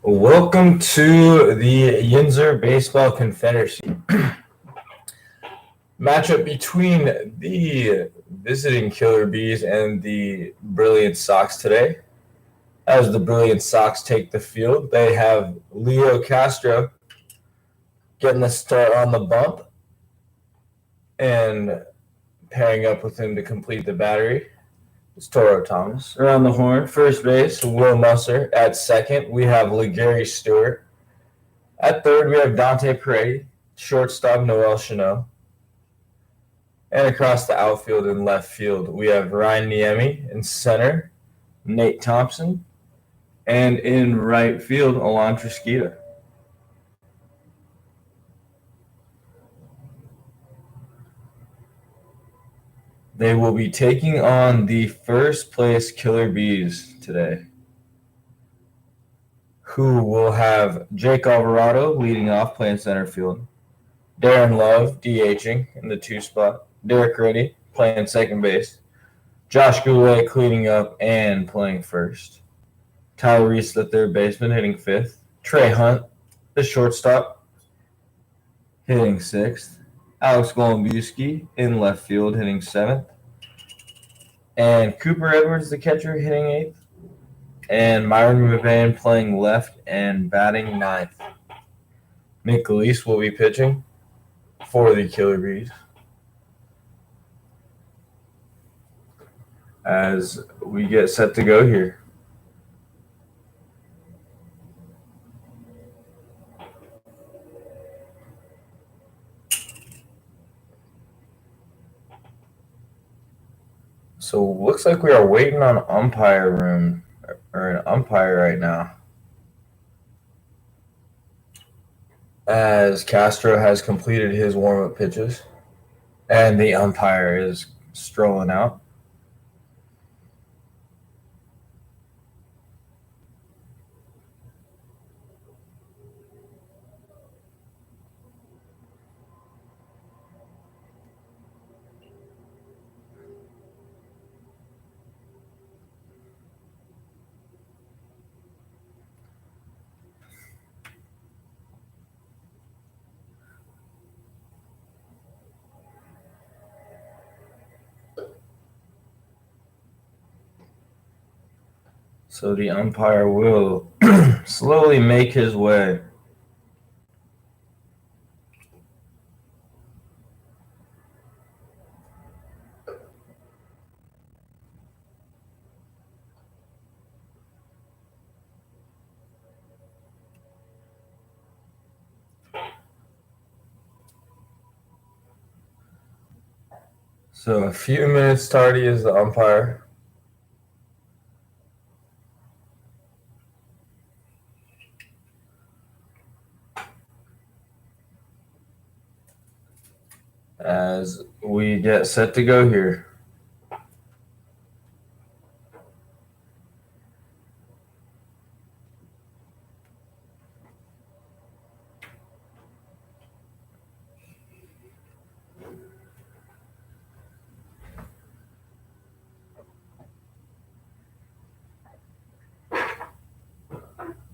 Welcome to the Yinzer Baseball Confederacy. Matchup between the visiting Killer Bees and the Brilliance Sox today. As the Brilliance Sox take the field, they have Leo Castro getting the start on the bump and pairing up with him to complete the battery. It's Toro Thomas. Around the horn, first base, Will Musser. At second, we have LeGarry Stewart. At third, we have Dante Peretti. Shortstop, Noel Chanel. And across the outfield and left field, we have Ryan Niemi. In center, Nate Thompson. And in right field, Alon Trisquita. They will be taking on the first place Killer Bees today, who will have Jake Alvarado leading off, playing center field, Darren Love DHing in the 2 spot, Derek Reddy playing second base, Josh Goulet cleaning up and playing first, Tyler Reese, the third baseman, hitting fifth, Trey Hunt, the shortstop, hitting sixth, Alex Golombuski in left field, hitting seventh, and Cooper Edwards, the catcher, hitting eighth, and Myron McVan playing left and batting ninth. Nick Goulet will be pitching for the Killer Bees as we get set to go here. So looks like we are waiting on umpire room or an umpire right now, as Castro has completed his warm-up pitches and the umpire is strolling out. So the umpire will slowly make his way. So a few minutes tardy is the umpire. As we get set to go here.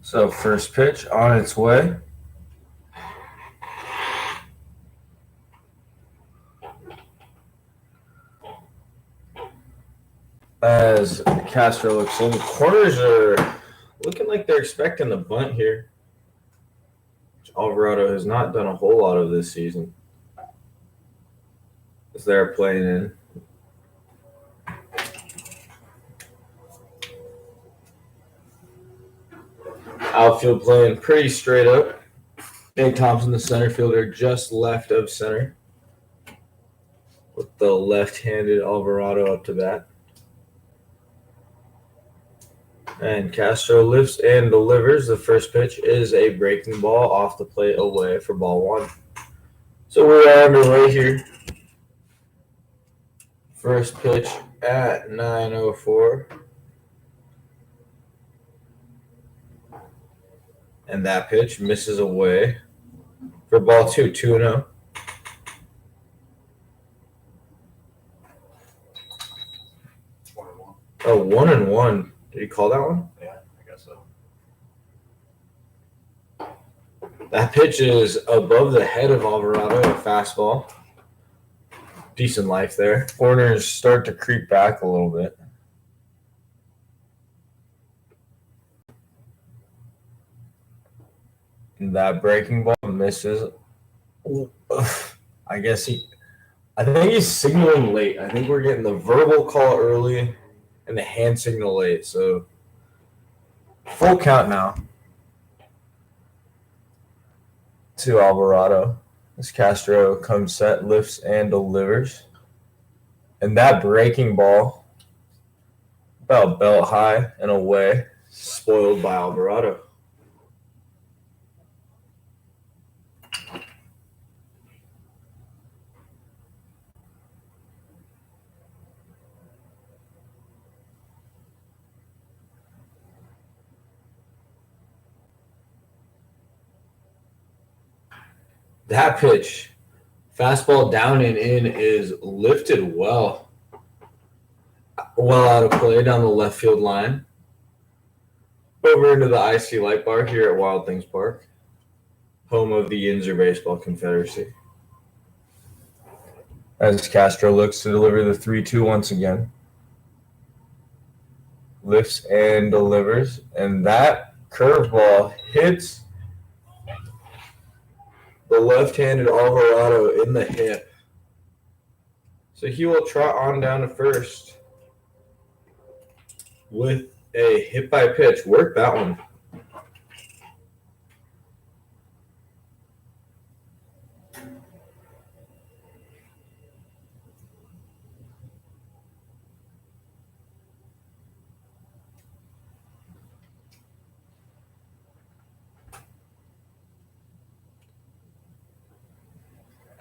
So first pitch on its way. As Castro looks in, the corners are looking like they're expecting the bunt here, which Alvarado has not done a whole lot of this season, as they're playing in. Outfield playing pretty straight up. Nate Thompson, the center fielder, just left of center, with the left-handed Alvarado up to bat. And Castro lifts and delivers. The first pitch is a breaking ball off the plate away for ball one. So we're underway here. First pitch at 9:04. And that pitch misses away for ball two, 2-0. Oh, 1-1. Did he call that one? Yeah, I guess so. That pitch is above the head of Alvarado, a fastball. Decent life there. Corners start to creep back a little bit. And that breaking ball misses. I think he's signaling late. I think we're getting the verbal call early and the hand signal late. So full count now to Alvarado. As Castro comes set, lifts, and delivers. And that breaking ball, about belt high and away, spoiled by Alvarado. That pitch, fastball down and in, is lifted well out of play down the left field line. Over into the IC Light Bar here at Wild Things Park, home of the Yinzer Baseball Confederacy. As Castro looks to deliver the 3-2 once again. Lifts and delivers, and that curveball hits the left-handed Alvarado in the hip. So he will trot on down to first with a hit by pitch. Work that one.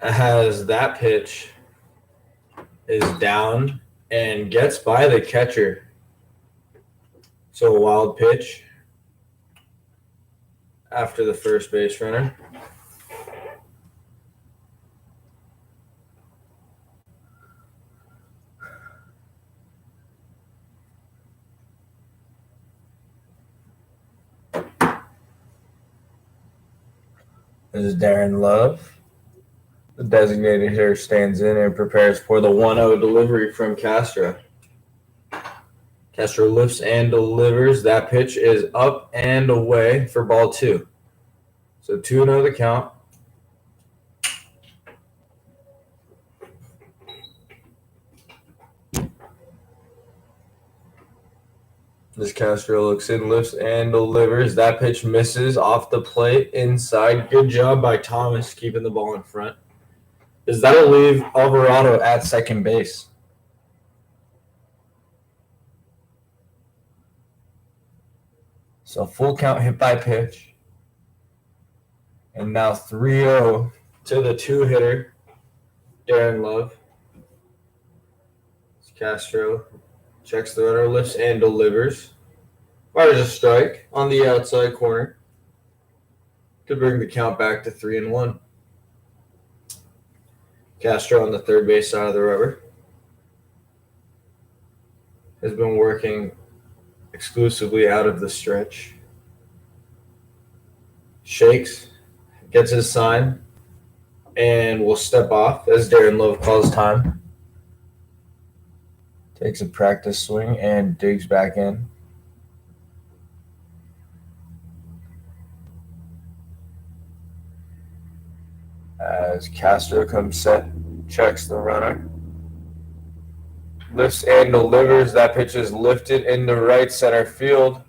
As that pitch is down and gets by the catcher. So a wild pitch after the first base runner. This is Darren Love. The designated hitter stands in and prepares for the 1-0 delivery from Castro. Castro lifts and delivers. That pitch is up and away for ball 2. So 2-0 the count. This Castro looks in, lifts, and delivers. That pitch misses off the plate inside. Good job by Thomas keeping the ball in front. That'll leave Alvarado at second base. So full count hit by pitch. And now 3-0 to the 2-hitter, Darren Love. Castro checks the runner, lifts, and delivers. Fires a strike on the outside corner to bring the count back to 3-1. Castro on the third base side of the rubber has been working exclusively out of the stretch. Shakes, gets his sign, and will step off as Darren Love calls time. Takes a practice swing and digs back in. As Castro comes set, checks the runner, lifts and delivers. That pitch is lifted into right center field,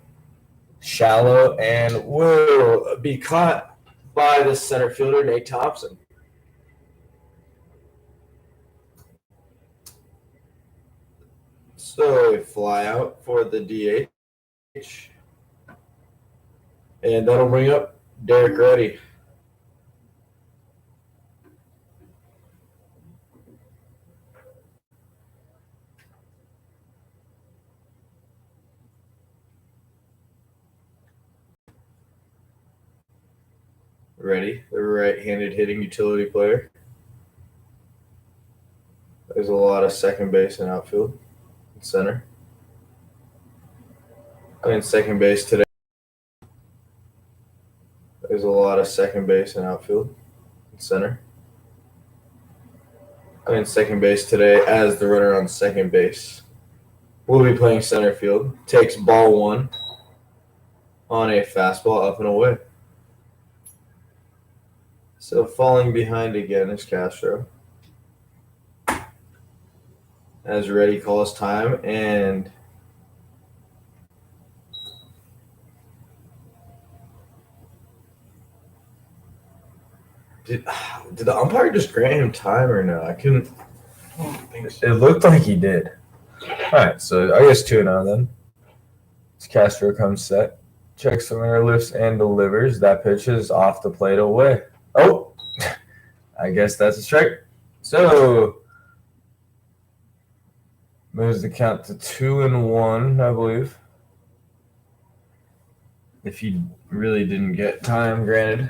shallow, and will be caught by the center fielder, Nate Thompson. So a fly out for the DH. And that'll bring up Derek Reddy. Reddy, the right-handed hitting utility player. There's a lot of second base and outfield and center. Second base today. There's a lot of second base and outfield and center. Playing second base today as the runner on second base. We'll be playing center field. Takes ball 1 on a fastball up and away. So falling behind again is Castro. As Reddy calls time, and did the umpire just grant him time or no? I couldn't. I don't think so. It looked like he did. All right, so I guess 2-0 then. As Castro comes set, checks the runner, lifts and delivers. That pitch is off the plate away. Oh, I guess that's a strike. So moves the count to 2-1, I believe. If he really didn't get time granted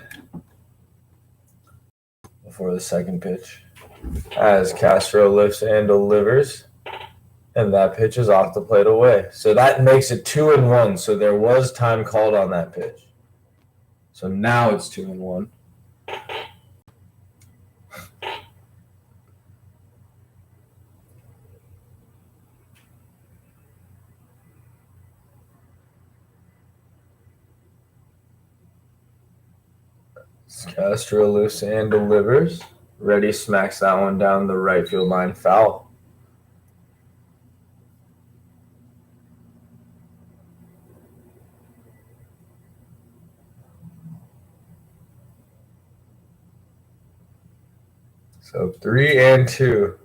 before the second pitch. As Castro lifts and delivers, and that pitch is off the plate away. So that makes it 2-1. So there was time called on that pitch. So now it's 2-1. Castro lifts and delivers. Reddy smacks that one down the right field line, foul. So 3-2.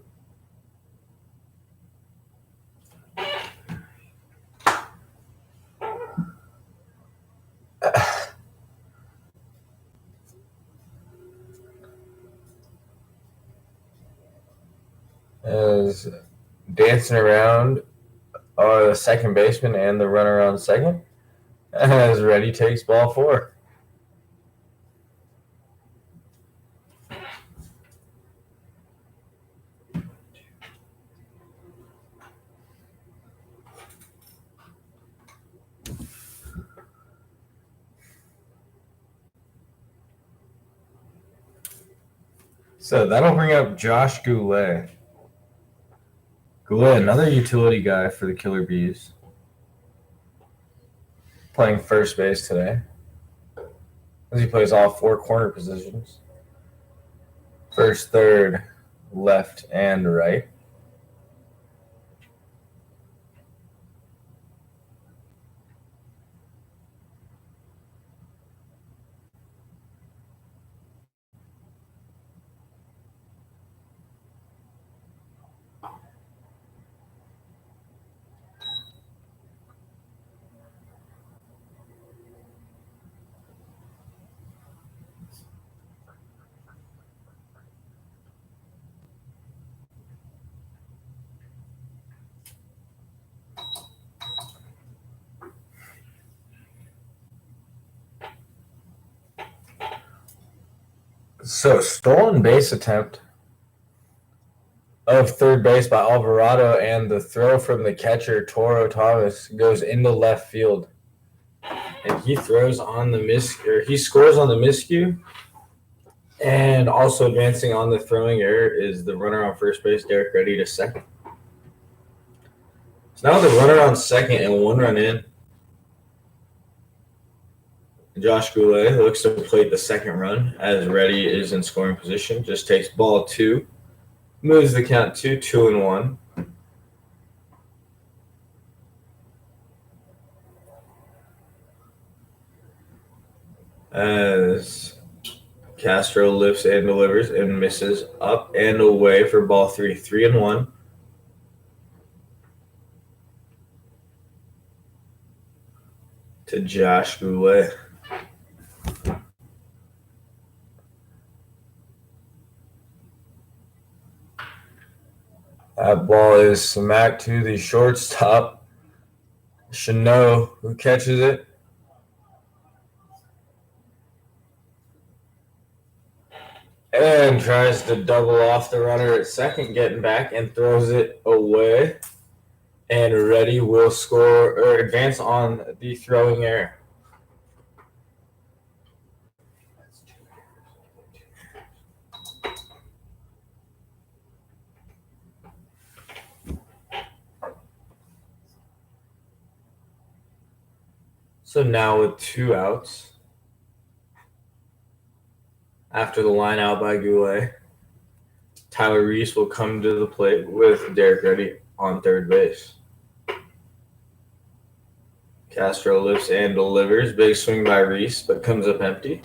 As dancing around the second baseman and the runner on second, as Reddy takes ball 4. So that'll bring up Josh Goulet. Goulet, another utility guy for the Killer Bees. Playing first base today. As he plays all 4 corner positions. First, third, left, and right. So, stolen base attempt of third base by Alvarado, and the throw from the catcher, Toro Thomas, goes into left field. And he throws on the he scores on the miscue. And also advancing on the throwing error is the runner on first base, Derek Reddy, to second. So now the runner on second and 1 run in. Josh Goulet looks to plate the second run as Reddy is in scoring position. Just takes ball 2. Moves the count to 2-1. As Castro lifts and delivers and misses up and away for ball 3. 3-1. To Josh Goulet. That ball is smacked to the shortstop, Chanot, who catches it. And tries to double off the runner at second, getting back and throws it away. And Reddy will score or advance on the throwing error. So now with 2 outs, after the line out by Goulet, Tyler Reese will come to the plate with Derek Reddy on third base. Castro lifts and delivers. Big swing by Reese, but comes up empty.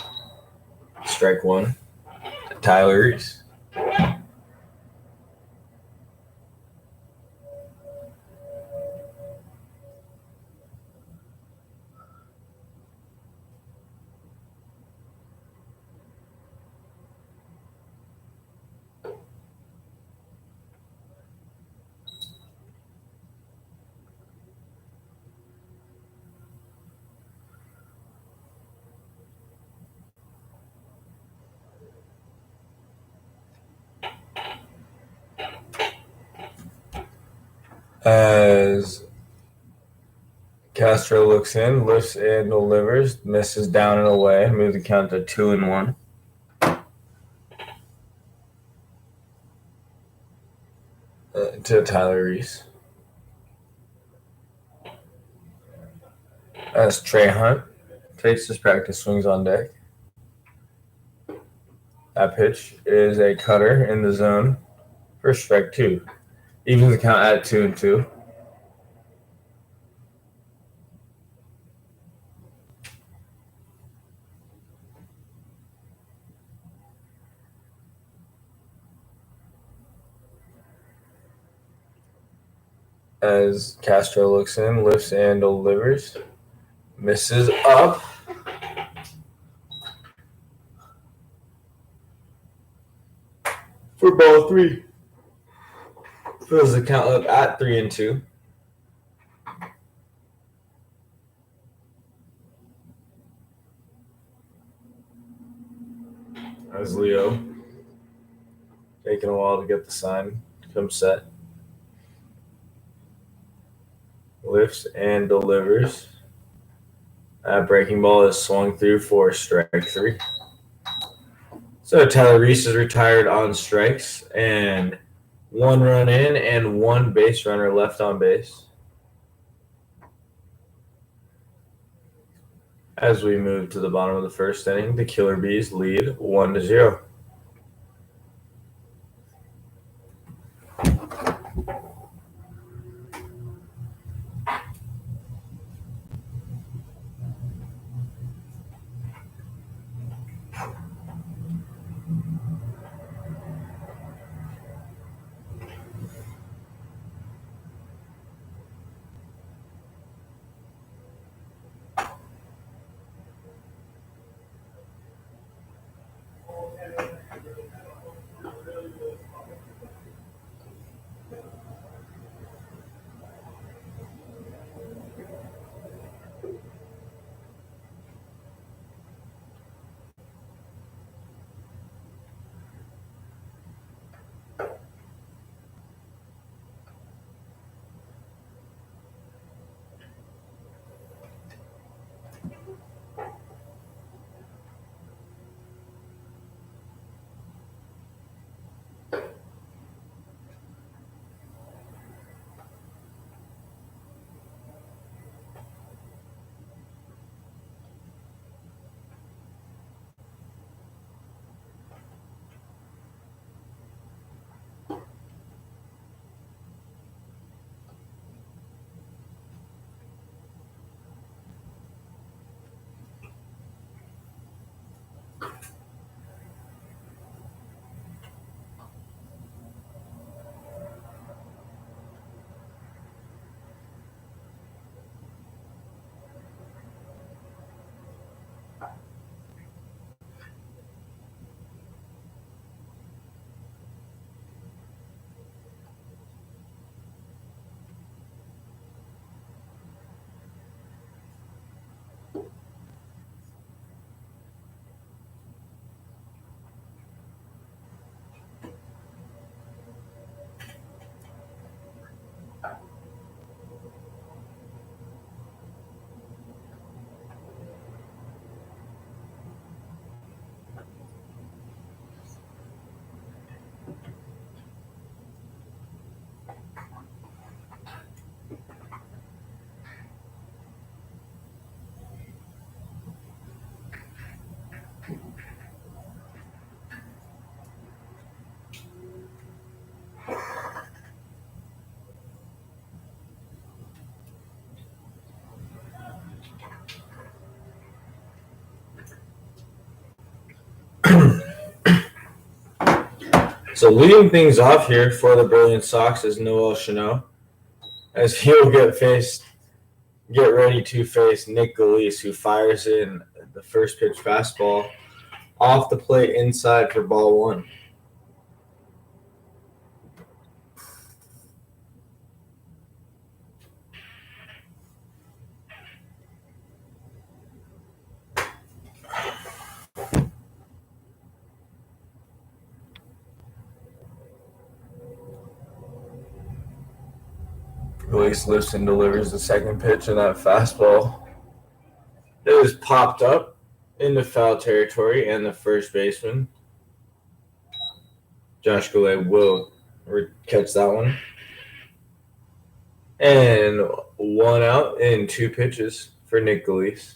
Strike 1. Tyler Reese. As Castro looks in, lifts and delivers, misses down and away, moves the count to 2-1. To Tyler Reese. As Trey Hunt takes his practice swings on deck. That pitch is a cutter in the zone for strike 2. Evens the count at 2-2. As Castro looks in, lifts and delivers, misses up. For ball 3. Fills the count up at 3-2. As Leo, taking a while to get the sign, comes set. Lifts and delivers. That breaking ball is swung through for strike 3. So Tyler Reese is retired on strikes, and 1 run in and 1 base runner left on base. As we move to the bottom of the first inning, the Killer Bees lead 1-0. So leading things off here for the Brilliant Sox is Noel Chanel, as he'll get ready to face Nick Goulet, who fires in the first pitch fastball off the plate inside for ball one. Reese lifts and delivers the second pitch of that fastball. It was popped up into foul territory, and the first baseman, Josh Goulet, will catch that one. And 1 out in 2 pitches for Nick Goulet.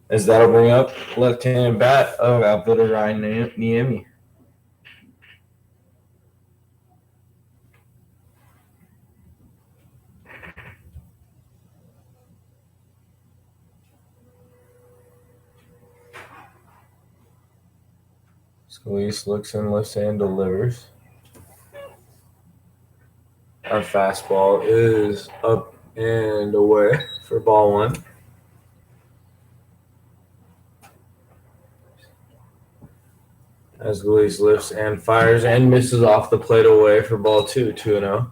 As that'll bring up left-handed bat of outfielder Ryan Niemi. Scalise looks in, lifts and delivers. Our fastball is up and away for ball one. As Scalise lifts and fires and misses off the plate away for ball two, 2-0.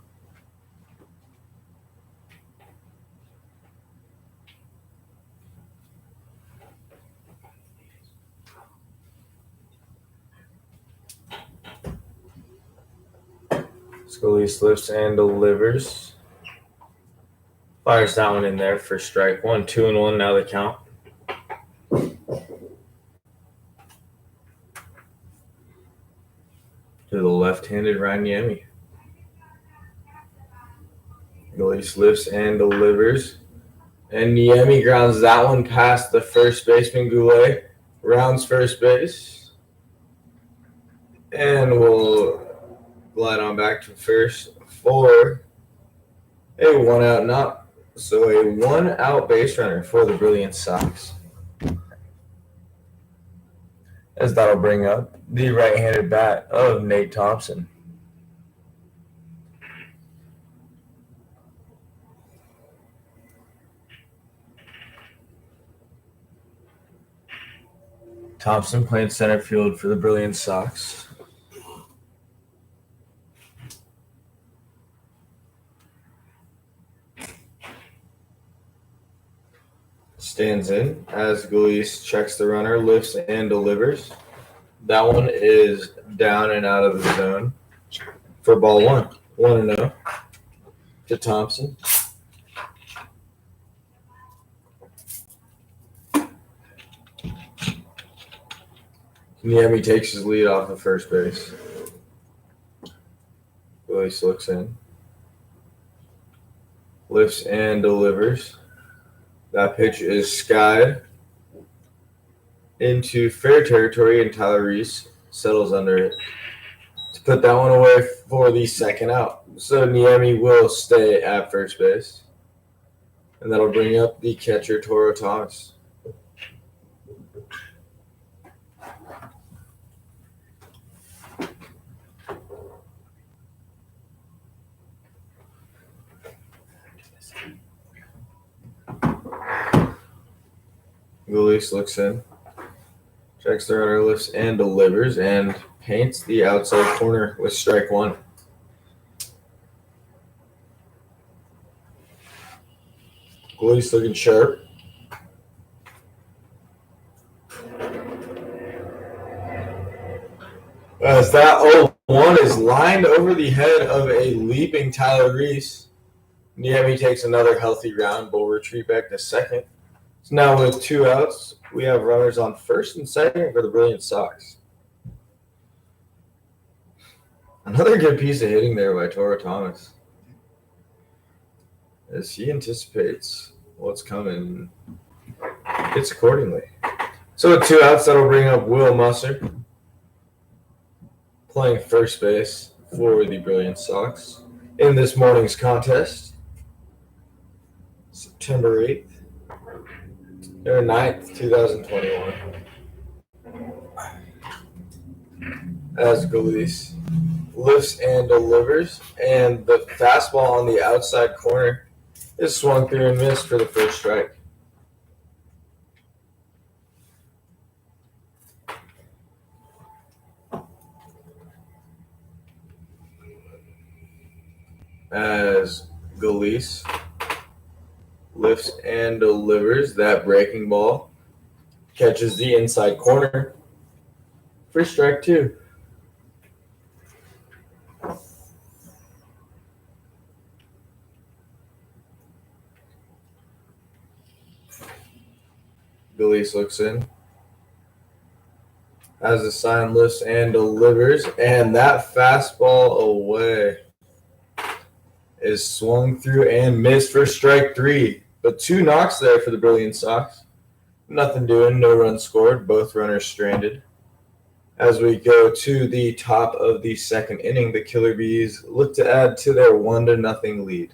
Scalise lifts and delivers. Fires that one in there for strike one. 2-1 now the count. To the left-handed Ryan Niemi. Scalise lifts and delivers. And Niemi grounds that one past the first baseman, Goulet. Rounds first base. And will glide on back to first for a 1-out knock. So a 1-out base runner for the Brilliant Sox. As that'll bring up the right-handed bat of Nate Thompson. Thompson playing center field for the Brilliant Sox. Stands in as Goulet checks the runner, lifts and delivers. That one is down and out of the zone for ball one. 1-0 to Thompson. Niemi takes his lead off of first base. Goulet looks in. Lifts and delivers. That pitch is skied into fair territory, and Tyler Reese settles under it to put that one away for the second out. So Niemi will stay at first base, and that'll bring up the catcher, Toro Thomas. Goulet looks in, checks the runner, lifts and delivers, and paints the outside corner with strike one. Goulet's looking sharp. As that 0-1 is lined over the head of a leaping Tyler Reese. Niemi takes another healthy round, but will retreat back to second. So now with 2 outs, we have runners on first and second for the Brilliant Sox. Another good piece of hitting there by Toro Thomas, as he anticipates what's coming and hits accordingly. So with 2 outs, that'll bring up Will Musser, playing first base for the Brilliant Sox in this morning's contest, September 8th. Or 9th, 2021. as Goulet lifts and delivers, and the fastball on the outside corner is swung through and missed for the first strike. As Goulet lifts and delivers, that breaking ball catches the inside corner for strike two. Goulet looks in. As the sign lifts and delivers, and that fastball away is swung through and missed for strike three. But 2 knocks there for the Brilliance Sox. Nothing doing, no runs scored, both runners stranded. As we go to the top of the second inning, the Killer Bees look to add to their 1-0 lead.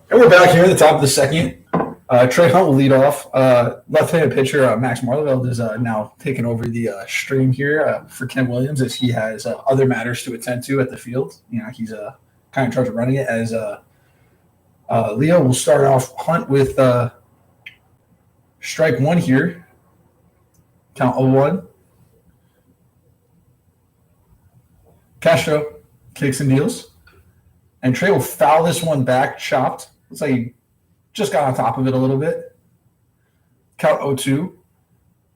And we're back here at the top of the second. Trey Hunt will lead off. Left-handed pitcher Max Marleveld is now taking over the stream here for Ken Williams as he has other matters to attend to at the field. He's kind of in charge of running it. As Leo will start off Hunt with strike one here. Count 0-1. Castro kicks and deals. And Trey will foul this one back, chopped. Looks like he just got on top of it a little bit. Count 0-2.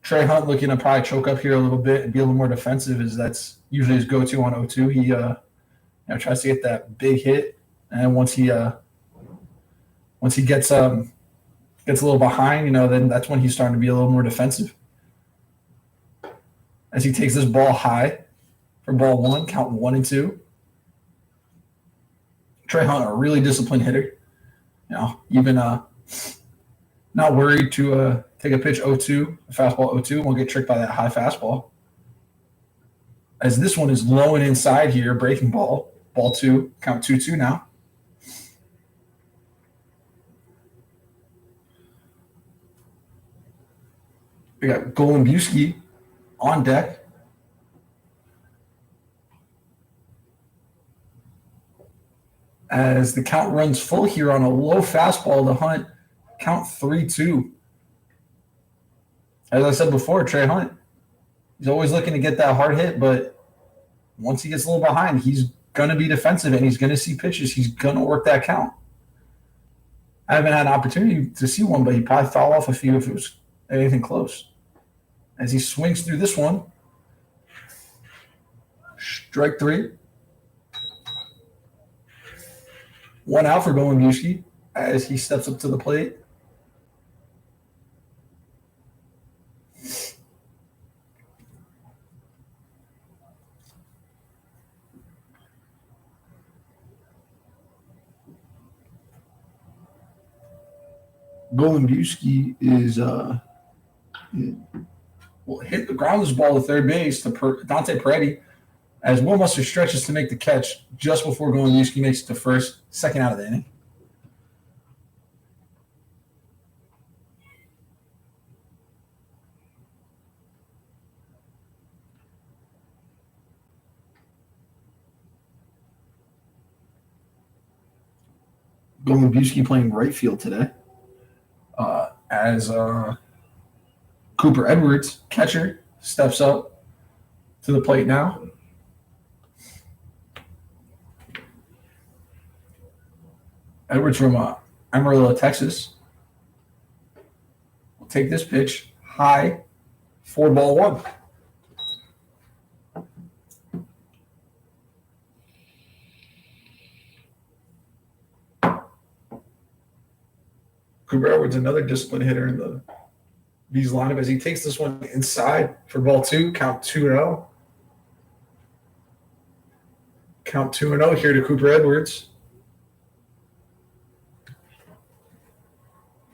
Trey Hunt looking to probably choke up here a little bit and be a little more defensive, as that's usually his go-to on 0-2. He tries to get that big hit, and once he gets a little behind, then that's when he's starting to be a little more defensive. As he takes this ball high for ball one, count 1 and 2. Trey Hunt, a really disciplined hitter. Even not worried to take a pitch 0-2, a fastball 0-2, won't get tricked by that high fastball. As this one is low and inside here, breaking ball, ball 2, count 2-2 now. We got Goulet on deck. As the count runs full here on a low fastball to Hunt, count 3-2. As I said before, Trey Hunt, he's always looking to get that hard hit, but once he gets a little behind, he's going to be defensive and he's going to see pitches. He's going to work that count. I haven't had an opportunity to see one, but he probably foul off a few if it was anything close. As he swings through this one, strike 3. 1 out for B'S as he steps up to the plate. Goulet is will hit the groundless ball to third base to Dante Peretti as Will Muster stretches to make the catch just before Goulet makes it to first, second out of the inning. Goulet playing right field today. As Cooper Edwards, catcher, steps up to the plate now. Edwards from Amarillo, Texas. Will take this pitch high, 4-1. Cooper Edwards, another disciplined hitter in the B's lineup as he takes this one inside for ball 2, count 2-0. Count 2-0 here to Cooper Edwards.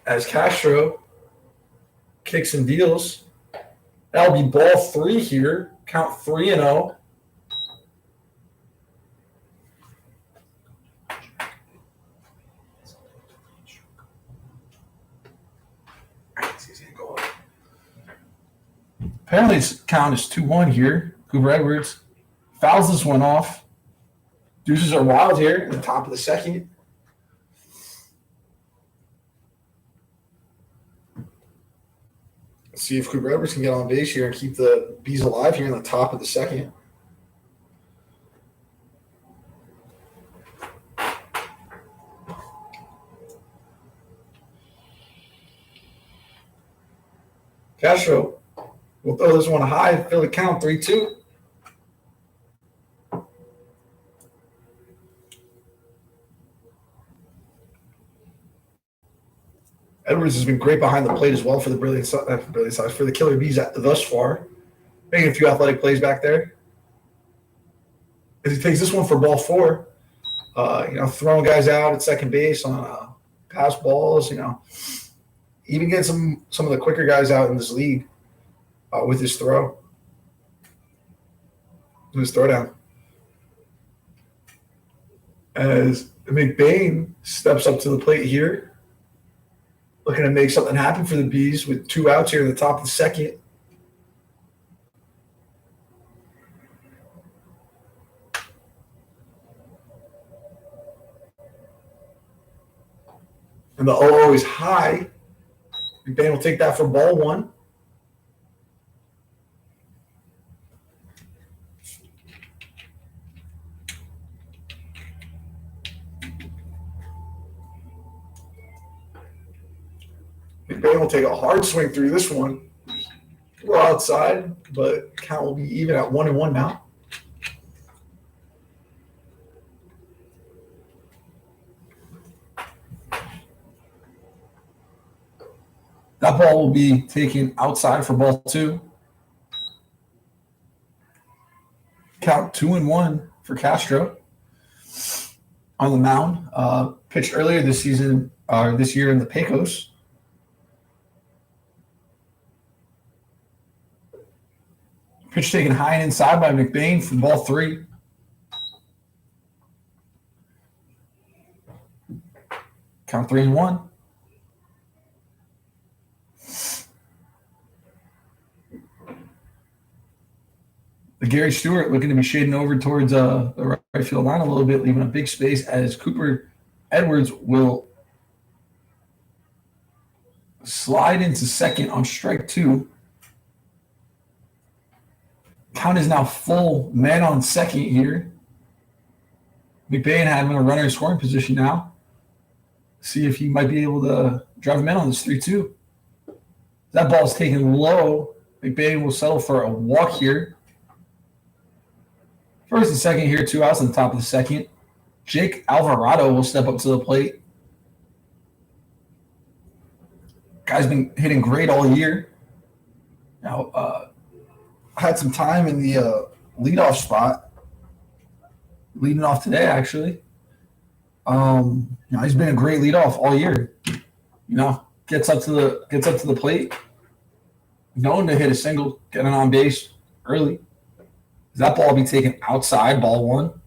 As Castro kicks and deals. That'll be ball 3 here, count 3-0. Apparently, his count is 2-1 here. Cooper Edwards fouls this one off. Deuces are wild here in the top of the second. Let's see if Cooper Edwards can get on base here and keep the B's alive here in the top of the second. Castro will throw this one high, fill the count 3-2. Edwards has been great behind the plate as well for the Brilliance Sox, for the Killer Bees thus far. Making a few athletic plays back there. As he takes this one for ball 4, throwing guys out at second base on pass balls, even getting some of the quicker guys out in this league. With his throw. With his throwdown. As McBain steps up to the plate here. Looking to make something happen for the Bees with 2 outs here in the top of the second. And the 0-0 is high. McBain will take that for ball 1. McBain will take a hard swing through this one. We're outside, but count will be even at 1-1 now. That ball will be taken outside for ball 2. Count 2-1 for Castro on the mound. Pitched earlier this year in the Pecos. Pitch taken high and inside by McBain for ball 3. Count 3-1. Gary Stewart looking to be shading over towards the right field line a little bit, leaving a big space as Cooper Edwards will slide into second on strike 2. Count is now full, man on second here. McBain having a runner in scoring position now. See if he might be able to drive him in on this 3-2. That ball is taken low. McBain will settle for a walk here. First and second here, 2 outs at the top of the second. Jake Alvarado will step up to the plate. Guy's been hitting great all year. Now, had some time in the leadoff spot. Leading off today, actually. He's been a great leadoff all year. Gets up to the plate. Known to hit a single, getting on base early. That ball will be taken outside, ball 1.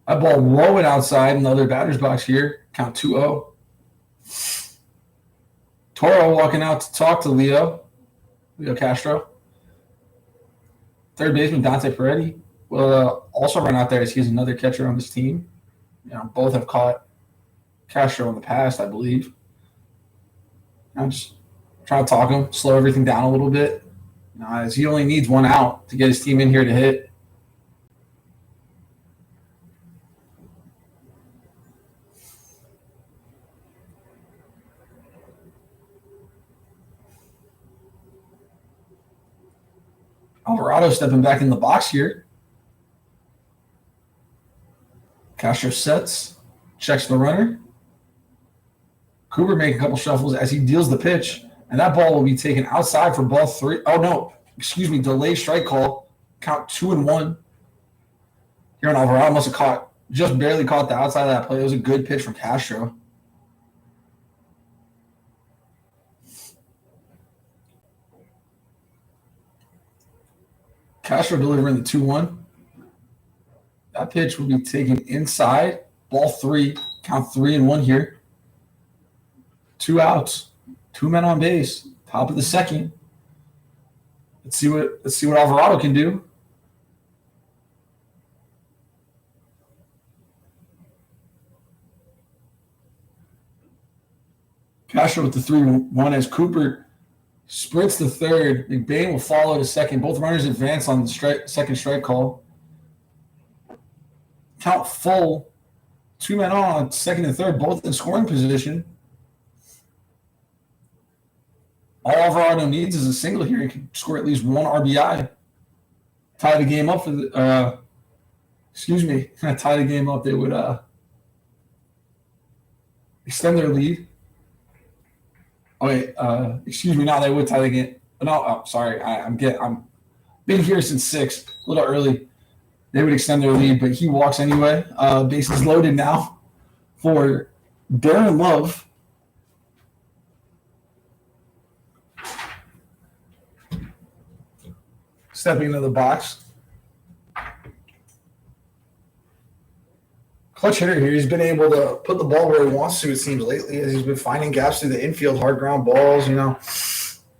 That ball rolling outside in the other batter's box here. Count 2-0. Toro walking out to talk to Leo Castro. Third baseman Dante Peretti will also run out there as he's another catcher on this team. Both have caught Castro in the past, I believe. I'm just trying to talk him, slow everything down a little bit, as he only needs 1 out to get his team in here to hit. Alvarado stepping back in the box here. Castro sets, checks the runner. Cooper making a couple shuffles as he deals the pitch, and that ball will be taken outside for ball 3. Oh, no. Delayed strike call. Count 2-1. Here on Alvarado must have just barely caught the outside of that play. It was a good pitch from Castro. Castro delivering the 2-1. That pitch will be taken inside. Ball 3. Count 3-1 here. 2 outs. 2 men on base. Top of the second. Let's see what Alvarado can do. Castro with the 3-1 as Cooper sprints to third. McBain will follow to second. Both runners advance on the second strike call. Count full. 2 men on second and third, both in scoring position. All Alvarado needs is a single here. He can score at least 1 RBI. Tie the game up for the tie the game up. They would extend their lead. Oh wait, no, they would tie the game. No, sorry. I'm been here since 6, a little early. They would extend their lead, but he walks anyway. Bases loaded now for Darren Love. Stepping into the box. Clutch hitter here. He's been able to put the ball where he wants to, it seems, lately, as he's been finding gaps through the infield, hard ground balls,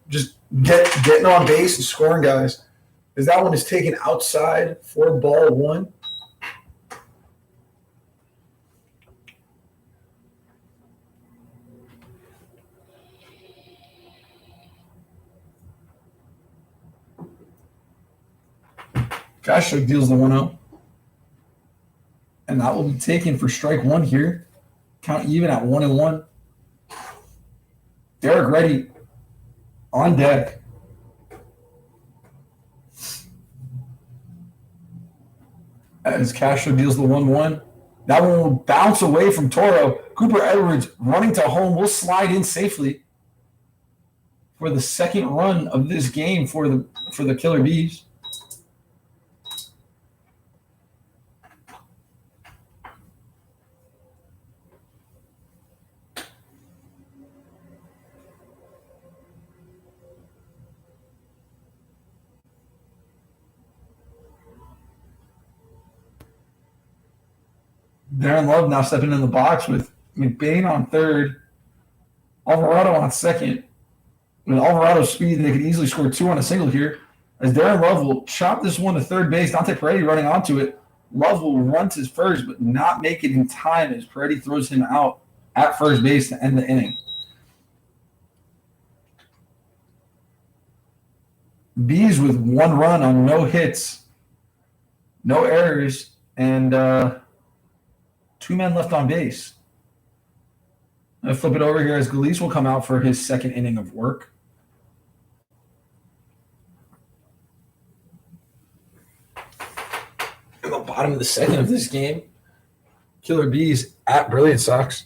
just getting on base and scoring guys. As that one is taken outside for ball 1. Castro deals the 1-0. And that will be taken for strike 1 here. Count even at 1-1. Derek Reddy on deck. As Castro deals the 1-1. That one will bounce away from Toro. Cooper Edwards running to home will slide in safely for the second run of this game for the Killer Bees. Darren Love now stepping in the box with McBain on third, Alvarado on second. With Alvarado's speed, they could easily score 2 on a single here. As Darren Love will chop this one to third base, Dante Peretti running onto it. Love will run to first, but not make it in time as Peretti throws him out at first base to end the inning. B's with 1 run on no hits, no errors, and 2 men left on base. I flip it over here as Goulet will come out for his second inning of work. In the bottom of the second of this game, Killer B's at Brilliance Sox.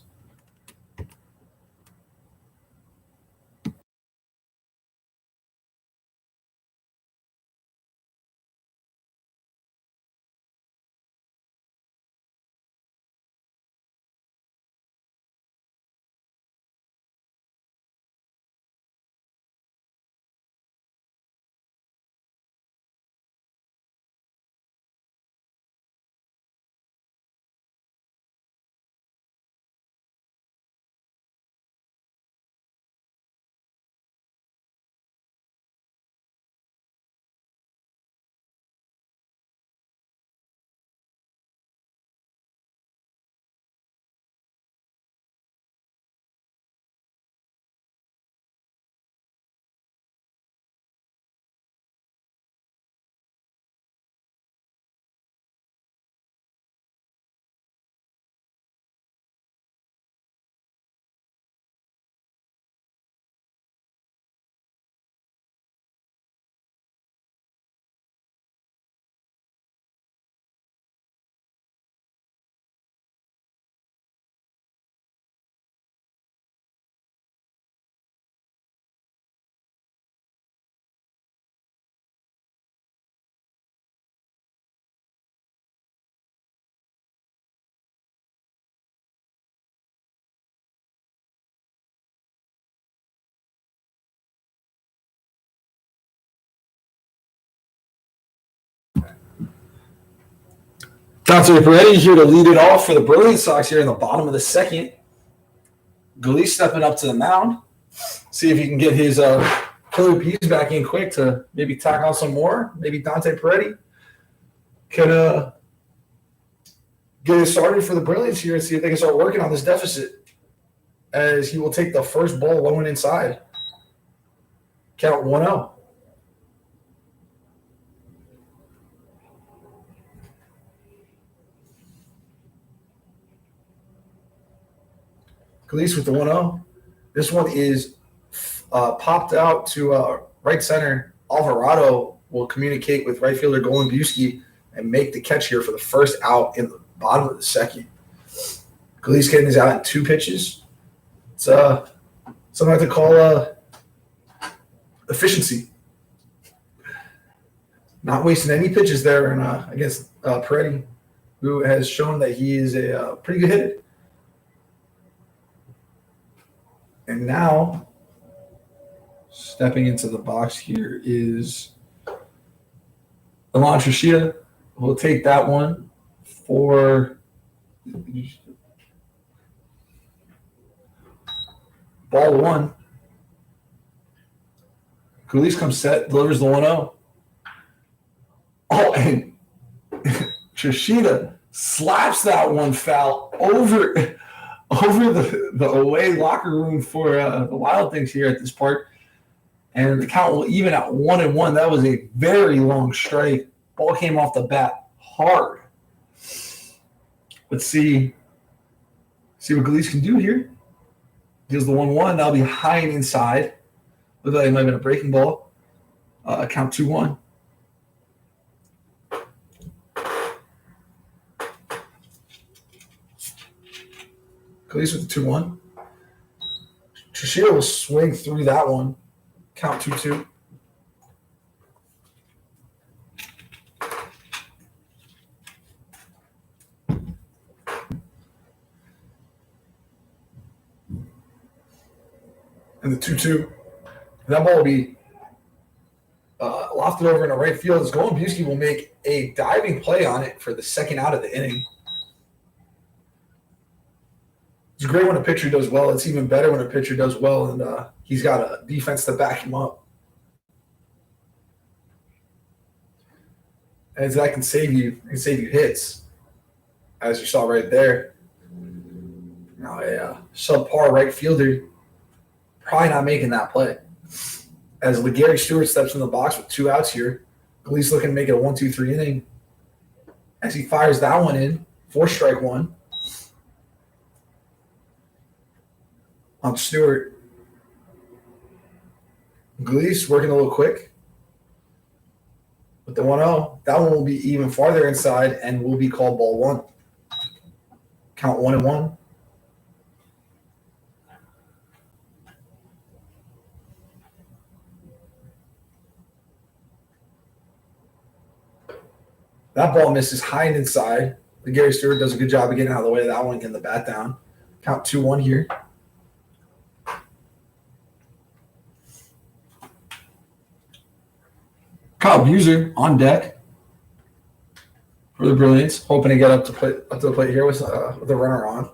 Thompson ready here to lead it off for the Brilliance Sox here in the bottom of the second. Goulet stepping up to the mound. See if he can get his Killer B's back in quick to maybe tack on some more. Maybe Dante Peretti can get it started for the Brilliance here and see if they can start working on this deficit as he will take the first ball low and inside. Count 1-0. Goulet with the 1-0. This one is popped out to right center. Alvarado will communicate with right fielder Goulet and make the catch here for the first out in the bottom of the second. Goulet's getting his out in 2 pitches. It's something I like to call efficiency. Not wasting any pitches there and against Peretti, who has shown that he is a pretty good hitter. And now, stepping into the box here is Alon Trishita. We'll take that one for ball 1. Goulet comes set, delivers the 1-0. Oh, and Trishita slaps that one foul over the away locker room for the Wild Things here at this part. And the count will even at 1-1. That was a very long strike. Ball came off the bat hard. Let's see what Goulet can do here. Deals the 1-1. That'll be high and inside. Looks like it might have been a breaking ball. Count 2-1. Goulet with the 2-1. Trishita will swing through that one. Count 2-2. And the 2-2. That ball will be lofted over in the right field. As Goulet will make a diving play on it for the second out of the inning. It's great when a pitcher does well. It's even better when a pitcher does well, and he's got a defense to back him up. And that can save you hits, as you saw right there. Oh, yeah. Subpar right fielder. Probably not making that play. As Gary Stewart steps in the box with 2 outs here. Goulet's looking to make it a 1-2-3 inning. As he fires that one in for strike one. On Stewart. Goulet's working a little quick. With the 1-0, that one will be even farther inside and will be called ball 1. Count 1-1. That ball misses high and inside. Gary Stewart does a good job of getting out of the way of that one, getting the bat down. Count 2-1 here. Kyle Buser on deck for the Brilliance, hoping to get up to the plate here with the runner on.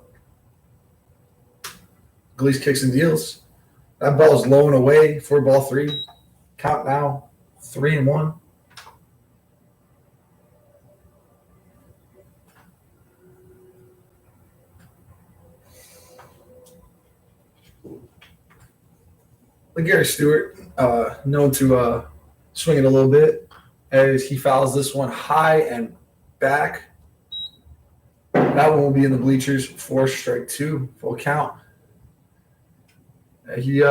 Goulet kicks and deals. That ball is low and away for ball 3. Count now 3-1. Gary Stewart, known to swing it a little bit, as he fouls this one high and back. That one will be in the bleachers for strike 2, full count. He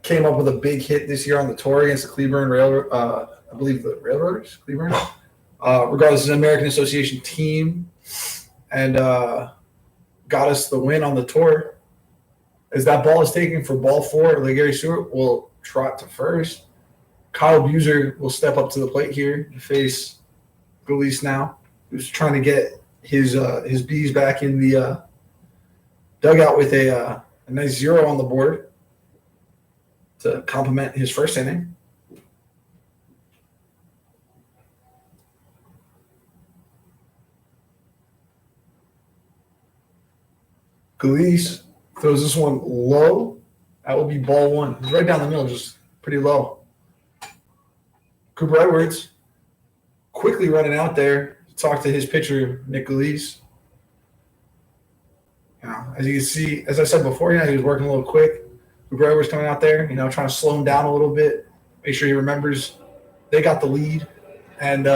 came up with a big hit this year on the tour against the Cleburne Railroad. I believe the Railroaders, Cleburne. Regardless, it's an American Association team, and got us the win on the tour. As that ball is taken for ball 4, Gary Stewart will trot to first. Kyle Buser will step up to the plate here to face Goulet now, who's trying to get his B's back in the dugout with a nice 0 on the board to complement his first inning. Goulet throws this one low. That will be ball 1. It's right down the middle, just pretty low. Cooper Edwards quickly running out there to talk to his pitcher, Nick Goulet. As you can see, as I said before, he was working a little quick. Cooper Edwards coming out there, trying to slow him down a little bit, make sure he remembers they got the lead, and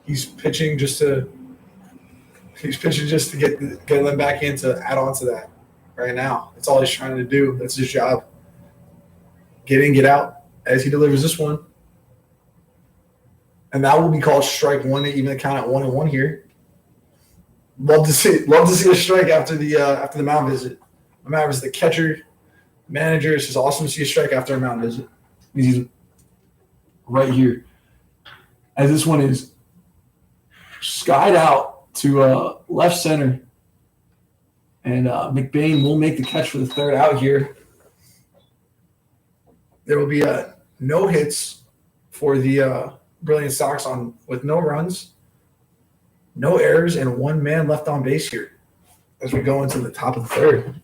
he's pitching just to get them back in to add on to that. Right now, that's all he's trying to do. That's his job. Get in, get out. As he delivers this one, and that will be called strike 1 to even the count at 1-1 here. Love to see a strike after the mound visit. The mound visit, the catcher, manager. It's just awesome to see a strike after a mound visit. He's right here, as this one is skied out to left center, and McBain will make the catch for the 3rd out here. There will be no hits for the Brilliance Sox with no runs, no errors, and 1 man left on base here as we go into the top of the 3rd.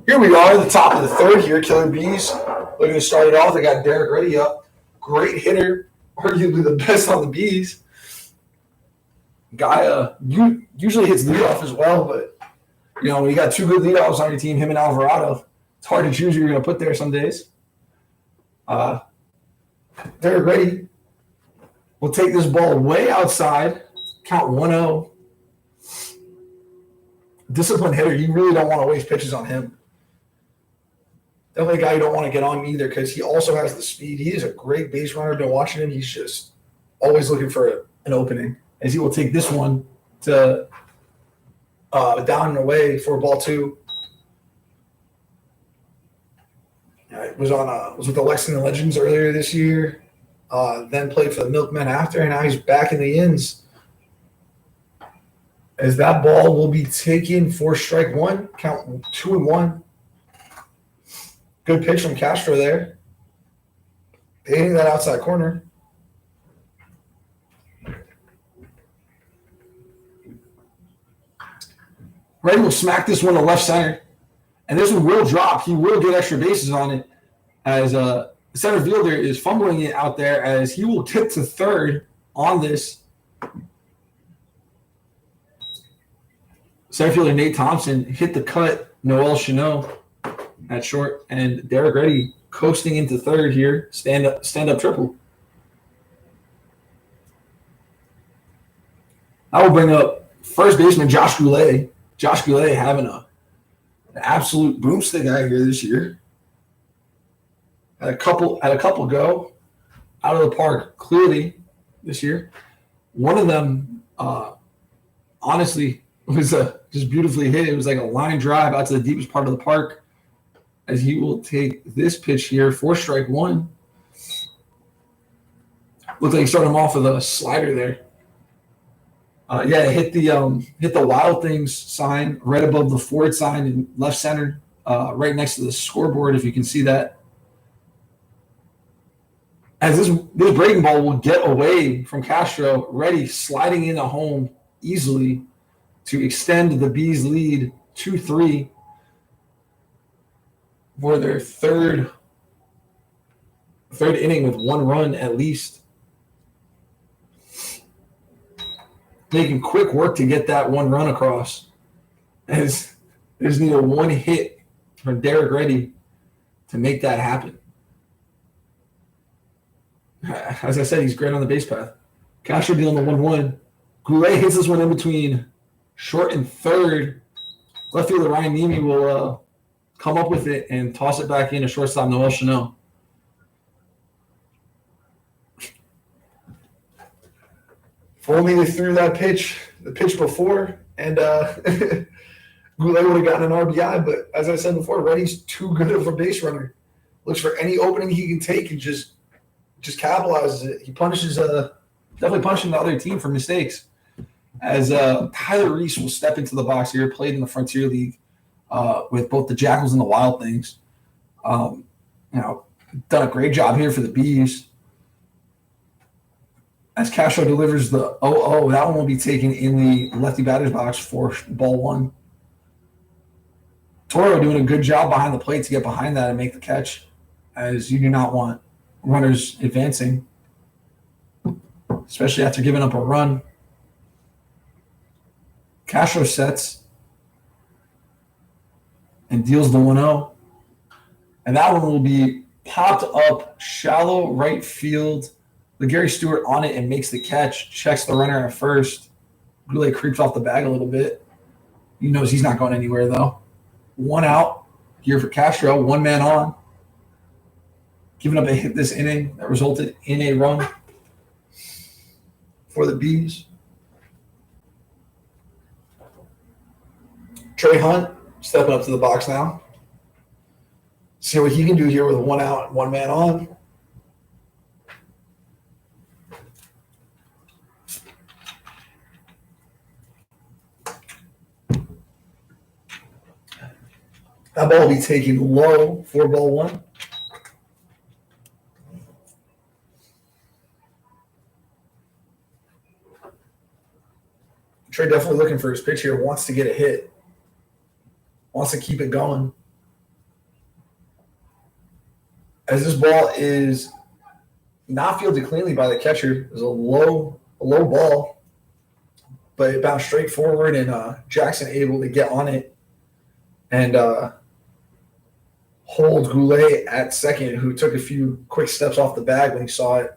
Here we are, the top of the third here. Killer Bees looking to start it off. They got Derek Reddy up. Great hitter, arguably the best on the Bees. Guy usually hits leadoff as well, but when you got two good leadoffs on your team, him and Alvarado, it's hard to choose who you're going to put there some days. Derek Reddy will take this ball way outside, count 1-0. Disciplined hitter, you really don't want to waste pitches on him. Definitely a guy you don't want to get on either because he also has the speed. He is a great base runner. I've been watching him. He's just always looking for an opening. As he will take this one to down and away for ball 2. Was with the Lexington Legends earlier this year. Then played for the Milkmen after, and now he's back in the Inns. As that ball will be taken for strike 1, count 2-1. Good pitch from Castro there. Hitting that outside corner. Reddy will smack this one to left center. And this one will drop. He will get extra bases on it as the center fielder is fumbling it out there as he will tip to third on this. Center fielder Nate Thompson hit the cut. Noel Chanot at short. And Derek Reddy coasting into third here. Stand up triple. I will bring up first baseman Josh Goulet. Josh Goulet having an absolute boomstick out here this year. Had a couple go out of the park clearly this year. One of them, honestly, was just beautifully hit. It was like a line drive out to the deepest part of the park. As he will take this pitch here for strike 1. Looks like he started him off with a slider there. Hit the Wild Things sign right above the Ford sign in left center, right next to the scoreboard, if you can see that. As this breaking ball will get away from Castro, Reddy sliding into home easily to extend the Bees' lead 2-3 for their third inning with 1 run at least. Making quick work to get that 1 run across. As there's neither one hit from Derek Reddy to make that happen. As I said, he's great on the base path. Castro dealing the 1-1. Goulet hits this one in between short and third. Left fielder Ryan Nemi will come up with it and toss it back in to shortstop Noel Chanot. If only they threw the pitch before, and Goulet would have gotten an RBI. But as I said before, Reddy's too good of a base runner. Looks for any opening he can take and just capitalizes it. He definitely punishing the other team for mistakes. As Tyler Reese will step into the box here, played in the Frontier League with both the Jackals and the Wild Things. Done a great job here for the Bees. As Castro delivers the 0-0, that one will be taken in the lefty batter's box for ball 1. Toro doing a good job behind the plate to get behind that and make the catch, as you do not want runners advancing, especially after giving up a run. Castro sets and deals the 1-0. And that one will be popped up shallow right field. Gary Stewart on it and makes the catch, checks the runner at first. Goulet creeps off the bag a little bit. He knows he's not going anywhere, though. 1 out here for Castro, 1 man on. Giving up a hit this inning that resulted in a run for the Bees. Trey Hunt stepping up to the box now. See what he can do here with 1 out and 1 man on. That ball will be taken low for ball 1. Trey definitely looking for his pitch here. Wants to get a hit. Wants to keep it going. as this ball is not fielded cleanly by the catcher. It was a low ball, but it bounced straight forward, and Jackson able to get on it and hold Goulet at second, who took a few quick steps off the bag when he saw it.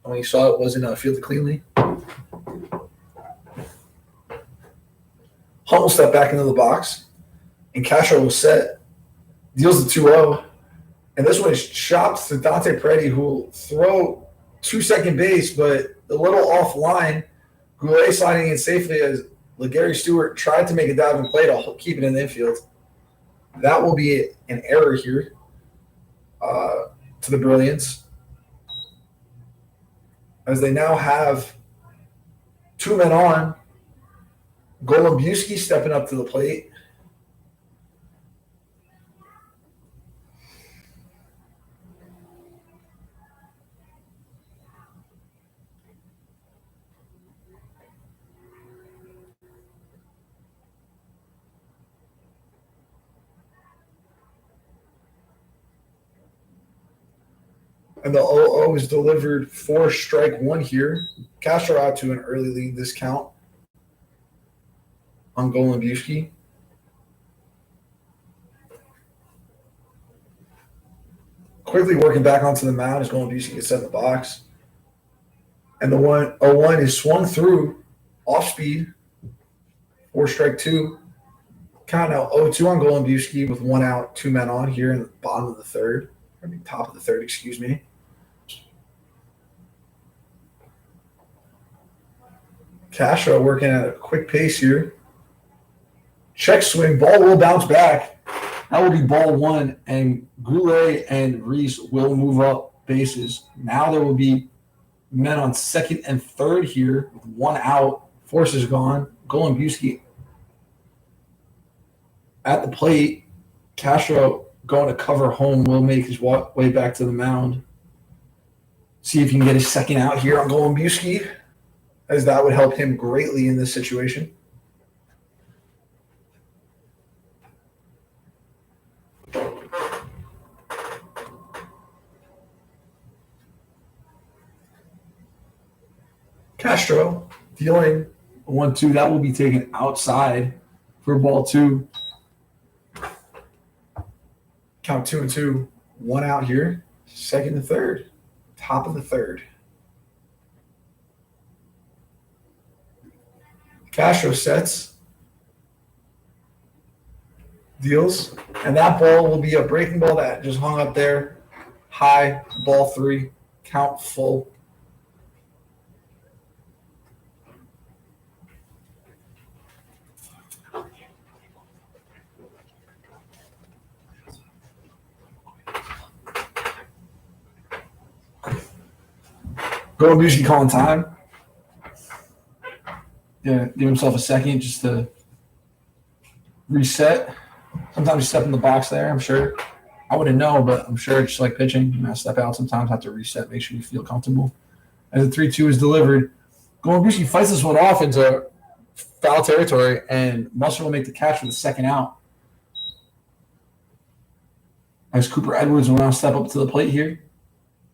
When he saw it wasn't fielded cleanly. Hunt will step back into the box, and Castro will set. Deals the 2-0. And this one is chopped to Dante Peretti, who will throw to second base, but a little offline. Goulet sliding in safely as LeGarry Stewart tried to make a diving play to keep it in the infield. That will be an error here to the Brilliance, as they now have 2 men on. Golubowski stepping up to the plate. And the 0-0 is delivered for strike one here. Castro out to an early lead this count on Golubowski. Quickly working back onto the mound as Golubowski gets set in the box. And the 0-1 is swung through off speed for strike two. Count now 0-2 on Golubowski with 1 out, 2 men on here in the bottom of the third. Top of the third, excuse me. Castro working at a quick pace here. Check swing, ball will bounce back. That will be ball 1, and Goulet and Reese will move up bases. Now there will be men on second and third here with 1 out. Force is gone. Golubowski at the plate. Castro going to cover home, will make his way back to the mound. See if he can get his second out here on Golubowski, as that would help him greatly in this situation. Castro dealing 1-2. That will be taken outside for ball 2. Count 2-2. 1 out here. Second and third. Top of the third. Castro sets. Deals. And that ball will be a breaking ball that just hung up there. High. Ball 3. Count full. Golubowski calling time. Yeah, give himself a second just to reset. Sometimes you step in the box there, I'm sure. I wouldn't know, but I'm sure it's just like pitching. You know, step out sometimes, have to reset, make sure you feel comfortable. As the 3-2 is delivered, Golubowski fights this one off into foul territory, and Musser will make the catch for the second out. As Cooper Edwards will now step up to the plate here.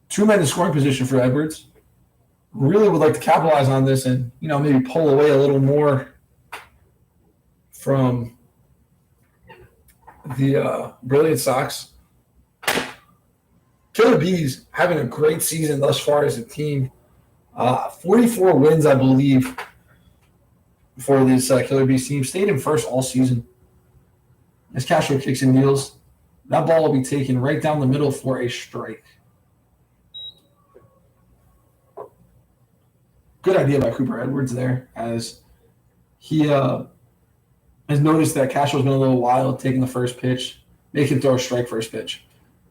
2 men in scoring position for Edwards. Really would like to capitalize on this and, you know, maybe pull away a little more from the Brilliance Sox. Killer B's having a great season thus far as a team. 44 wins, I believe, for this Killer B's team. Stayed in first all season. As Castro kicks and deals, that ball will be taken right down the middle for a strike. Good idea by Cooper Edwards there, as he has noticed that Castro's been a little wild taking the first pitch, make him throw a strike first pitch.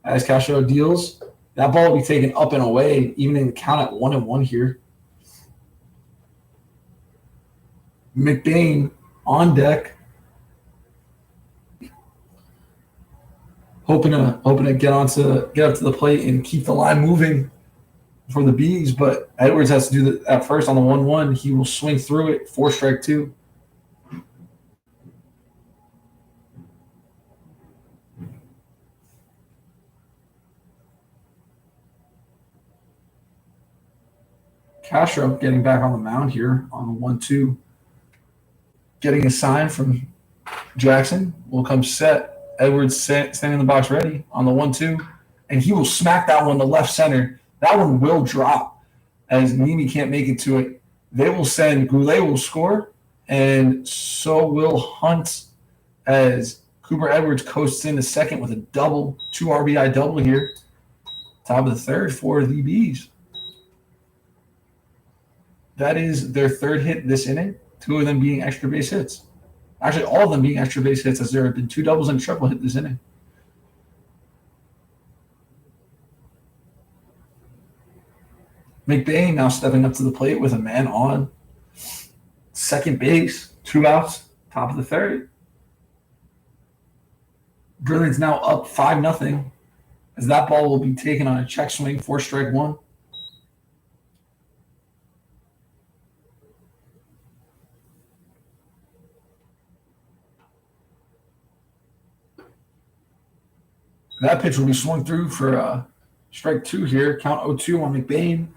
As Castro deals, that ball will be taken up and away, even in the count at 1-1 here. McBain on deck, hoping to get up to the plate and keep the line moving for the B's, but Edwards has to do that first on the 1-1. He will swing through it for strike 2. Castro getting back on the mound here on the 1-2. Getting a sign from Jackson. Will come set. Edwards standing in the box ready on the 1-2. And he will smack that one to left center. That one will drop as Mimi can't make it to it. They will send Goulet will score, and so will Hunt as Cooper Edwards coasts into second with a double, 2 RBI double here. Top of the third for the B's. That is their third hit this inning, 2 of them being extra base hits. Actually, all of them being extra base hits, as there have been 2 doubles and a triple hit this inning. McBain now stepping up to the plate with a man on second base, 2 outs, top of the third. Brilliance now up 5-0, as that ball will be taken on a check swing, 4-1. That pitch will be swung through for strike 2 here. Count 0-2 on McBain.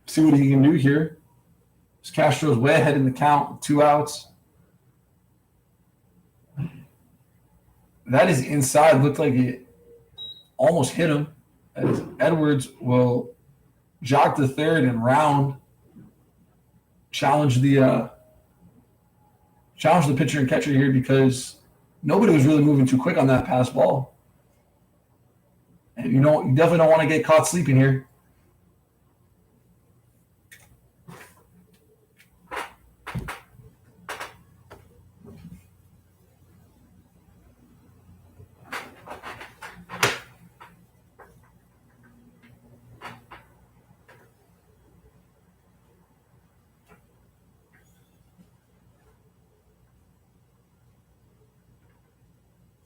See what he can do here. As Castro's way ahead in the count, 2 outs. That is inside. Looked like it almost hit him. As Edwards will jog to third and round. Challenge the pitcher and catcher here because nobody was really moving too quick on that pass ball. And you definitely don't want to get caught sleeping here.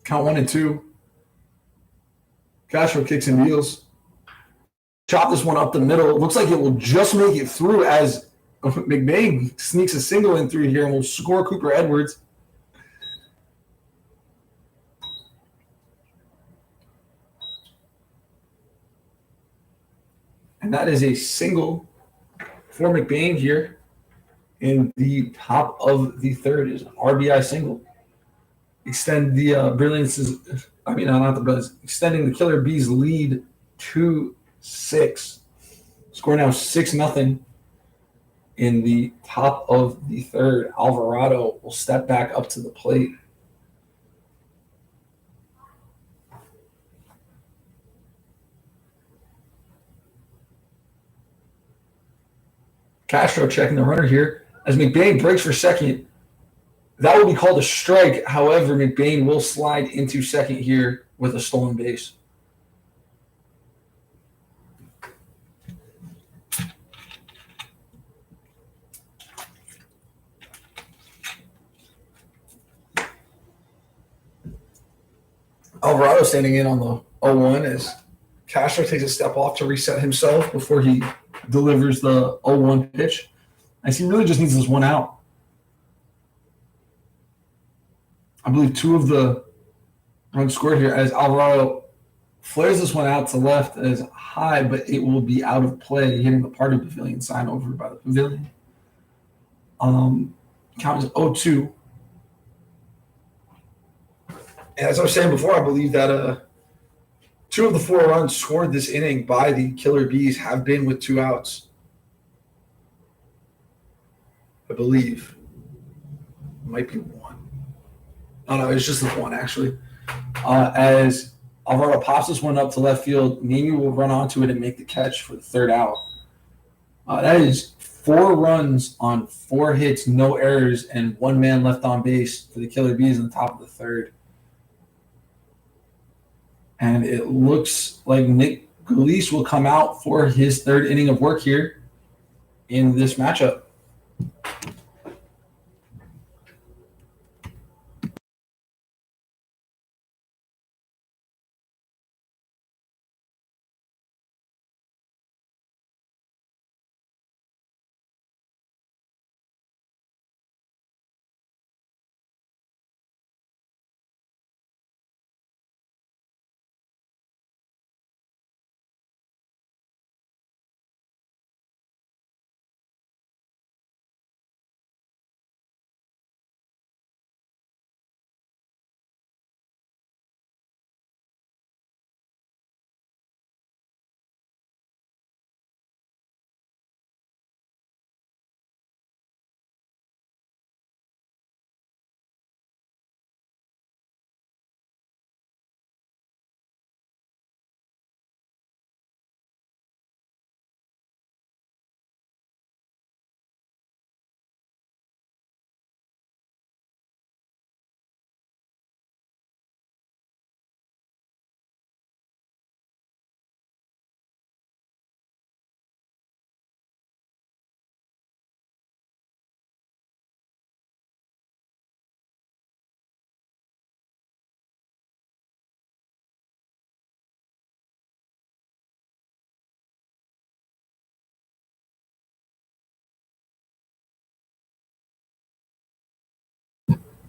Count 1-2. Castro kicks and deals. Chop this one up the middle. It looks like it will just make it through as McBain sneaks a single in through here and will score Cooper Edwards. And that is a single for McBain here in the top of the third. Is an RBI single. Extend the extending the Killer Bees lead to 6. Score now 6-0 in the top of the third. Alvarado will step back up to the plate. Castro checking the runner here as McBain breaks for second. That will be called a strike. However, McBain will slide into second here with a stolen base. Alvarado standing in on the 0-1 as Castro takes a step off to reset himself before he delivers the 0-1 pitch. As he really just needs this one out. I believe 2 of the runs scored here as Alvarado flares this one out to left as high, but it will be out of play, hitting the party pavilion sign over by the pavilion. Count is 0-2. As I was saying before, I believe that 2 of the 4 runs scored this inning by the Killer Bees have been with 2 outs. I believe. It might be 1. Oh, no, it's just the 1, actually. As Alvarado pops this one up to left field, Mimi will run onto it and make the catch for the 3rd out. That is 4 runs on 4 hits, no errors, and 1 man left on base for the Killer Bees in the top of the 3rd. And it looks like Nick Goulet will come out for his 3rd inning of work here in this matchup.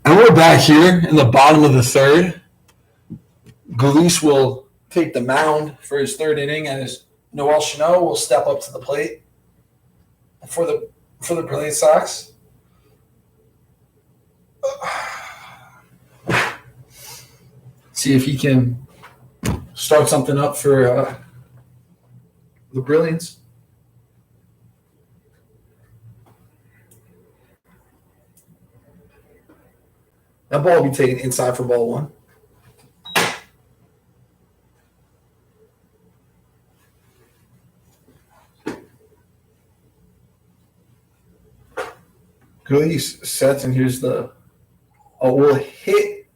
And we're back here in the bottom of the third. Goulet will take the mound for his third inning, as Noel Chanel will step up to the plate for the Brilliant Sox. See if he can start something up for the Brilliants. That ball will be taken inside for ball one. Goulet sets, and here's the we'll hit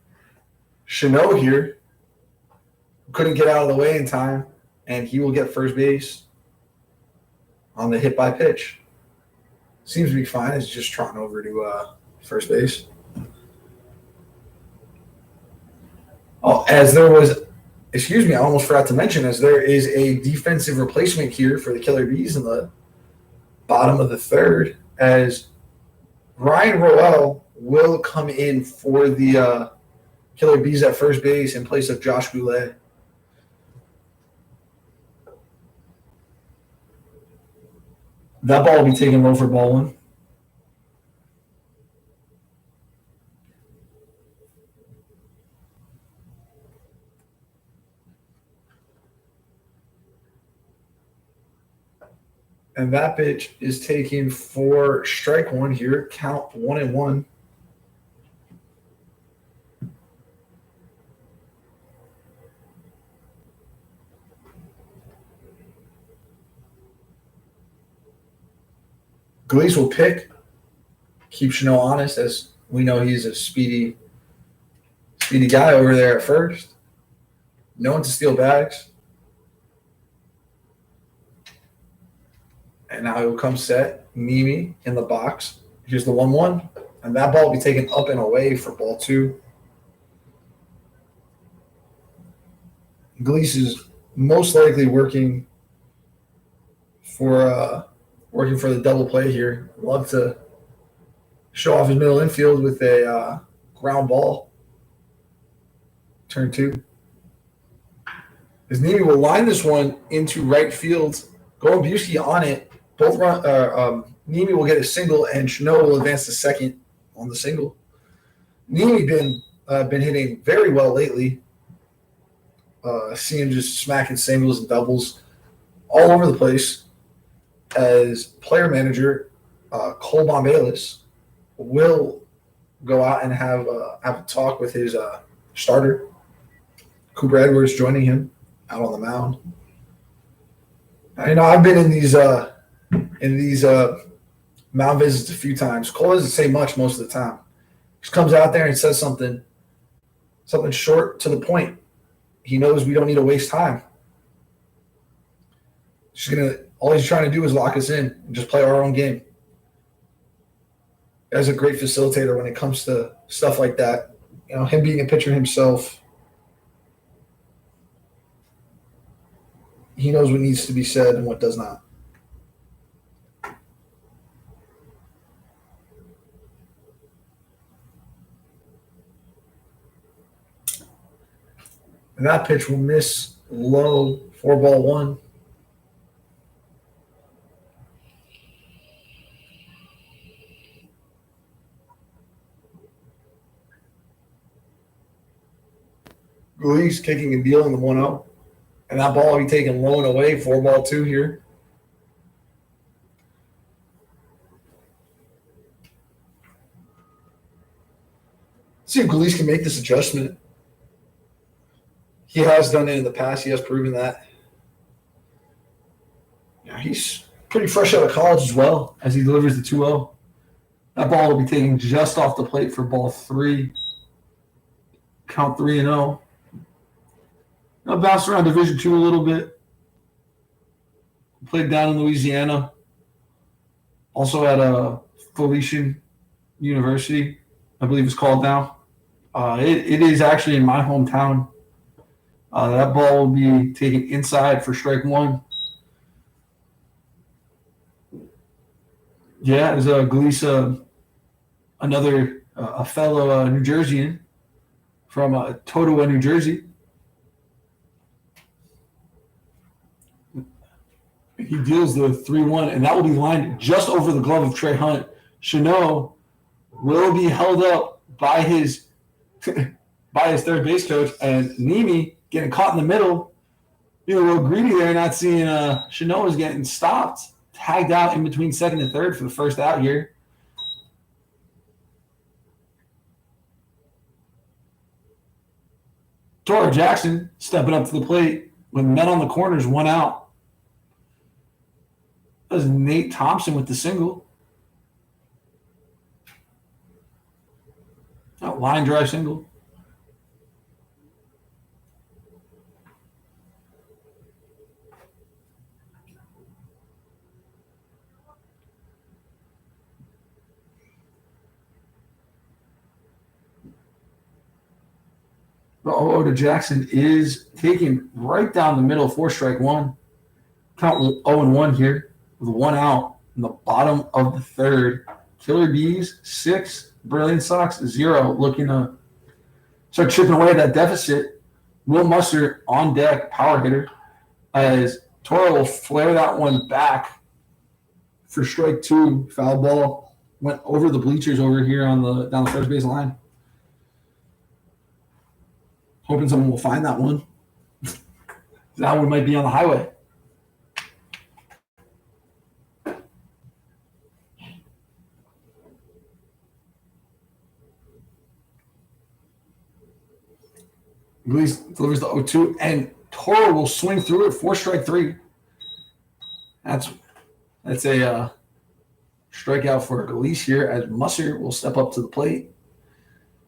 Chanel here. Couldn't get out of the way in time, and he will get first base on the hit by pitch. Seems to be fine. He's just trotting over to first base. Oh, I almost forgot to mention, as there is a defensive replacement here for the Killer Bees in the bottom of the third, as Ryan Roel will come in for the Killer Bees at first base in place of Josh Goulet. That ball will be taken low for ball one. And that pitch is taken for strike one here. Count 1-1. Goulet will pick. Keep Chanel honest, as we know he's a speedy guy over there at first. No one to steal bags. And now he will come set. Mimi in the box. Here's the 1-1. And that ball will be taken up and away for ball two. Goulet is most likely working for the double play here. Love to show off his middle infield with a ground ball. Turn two. As Nemi will line this one into right field. Golubowski on it. Both Nemi will get a single, and Chanel will advance to second on the single. Nemi been hitting very well lately. See him just smacking singles and doubles all over the place. As player manager, Cole Bombalis will go out and have a talk with his starter, Cooper Edwards, joining him out on the mound. I've been in these mound visits a few times. Cole doesn't say much most of the time. Just comes out there and says something short to the point. He knows we don't need to waste time. All he's trying to do is lock us in and just play our own game. Guy's a great facilitator when it comes to stuff like that. Him being a pitcher himself, he knows what needs to be said and what does not. And that pitch will miss low for ball one. Goulet's kicking and dealing the 1-0. And that ball will be taken low and away for ball two here. See if Goulet can make this adjustment. He has done it in the past. He has proven that. Yeah, he's pretty fresh out of college as well, as he delivers the 2-0. That ball will be taken just off the plate for ball three. Count 3-0. Now bounced around Division II a little bit. Played down in Louisiana. Also at a Felician University, I believe it's called now. It is actually in my hometown. That ball will be taken inside for strike one. Yeah, as Goulet, another a fellow New Jerseyan from Totowa, New Jersey. He deals the 3-1, and that will be lined just over the glove of Trey Hunt. Chanot will be held up by his by his third base coach, and Nemi getting caught in the middle. Being a little greedy there, not seeing Chanot was getting stopped, tagged out in between second and third for the first out here. Toro Jackson stepping up to the plate with men on the corners, 1 out. That was Nate Thompson with the single. Line drive single. The 0-0 to Jackson is taken right down the middle, 4-1. Count 0-1 here with 1 out in the bottom of the third. Killer B's 6, Brilliance Sox 0. Looking to start chipping away at that deficit. Will Musser on deck, power hitter, as Toro will flare that one back for strike 2. Foul ball went over the bleachers over here on the down the first base line. Hoping someone will find that one. That one might be on the highway. Reese delivers the 0-2, and Toro will swing through it, 4-3. That's a strikeout for Goulet here, as Musser will step up to the plate,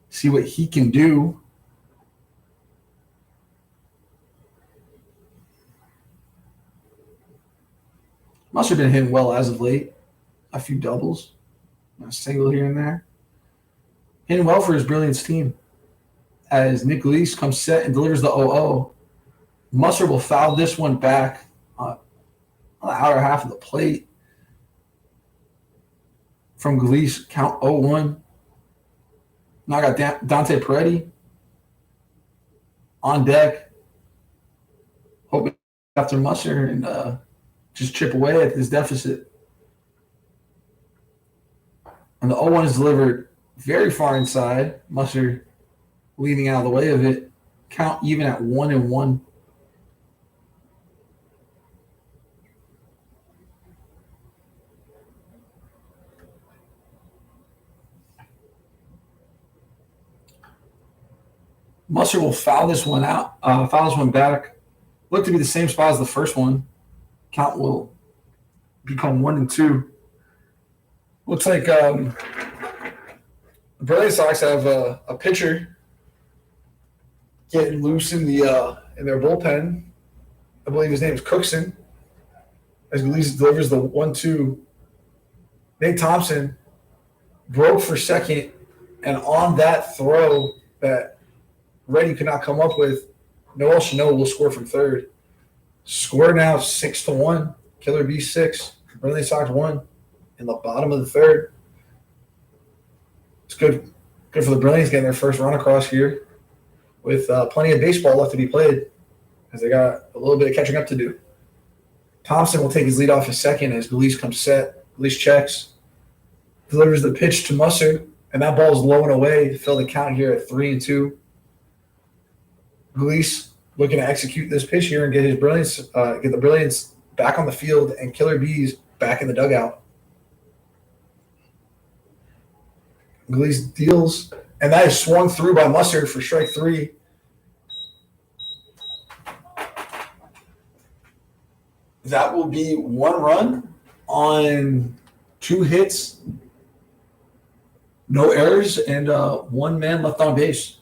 see what he can do. Musser been hitting well as of late. A few doubles, a single here and there. Hitting well for his Brilliance team. As Nick Goulet comes set and delivers the 0-0, Musser will foul this one back on the outer half of the plate. From Goulet, count 0-1. Now I got Dante Peretti on deck. Hoping after Musser and just chip away at this deficit. And the 0-1 is delivered very far inside. Musser leading out of the way of it. Count even at 1-1. Musser will foul this one out. Foul this one back. Look to be the same spot as the first one. Count will become 1-2. Looks like the Brilliance Sox have a pitcher getting loose in their bullpen. I believe his name is Cookson. As Goulet delivers the 1-2. Nate Thompson broke for second, and on that throw that Reddy could not come up with, Noel Chanot will score from third. Score now 6-1. Killer B 6. Brilliance Sox 1 in the bottom of the third. It's good for the Brilliants getting their first run across here with plenty of baseball left to be played, as they got a little bit of catching up to do. Thompson will take his lead off his second as Goulet comes set. Goulet checks, delivers the pitch to Musser, and that ball is low and away to fill the count here at 3-2. Goulet looking to execute this pitch here and get his Brilliance, get the Brilliance back on the field, and Killer B's back in the dugout. Goulet deals, and that is swung through by Musser for strike 3. That will be 1 run on 2 hits, no errors, and 1 man left on base.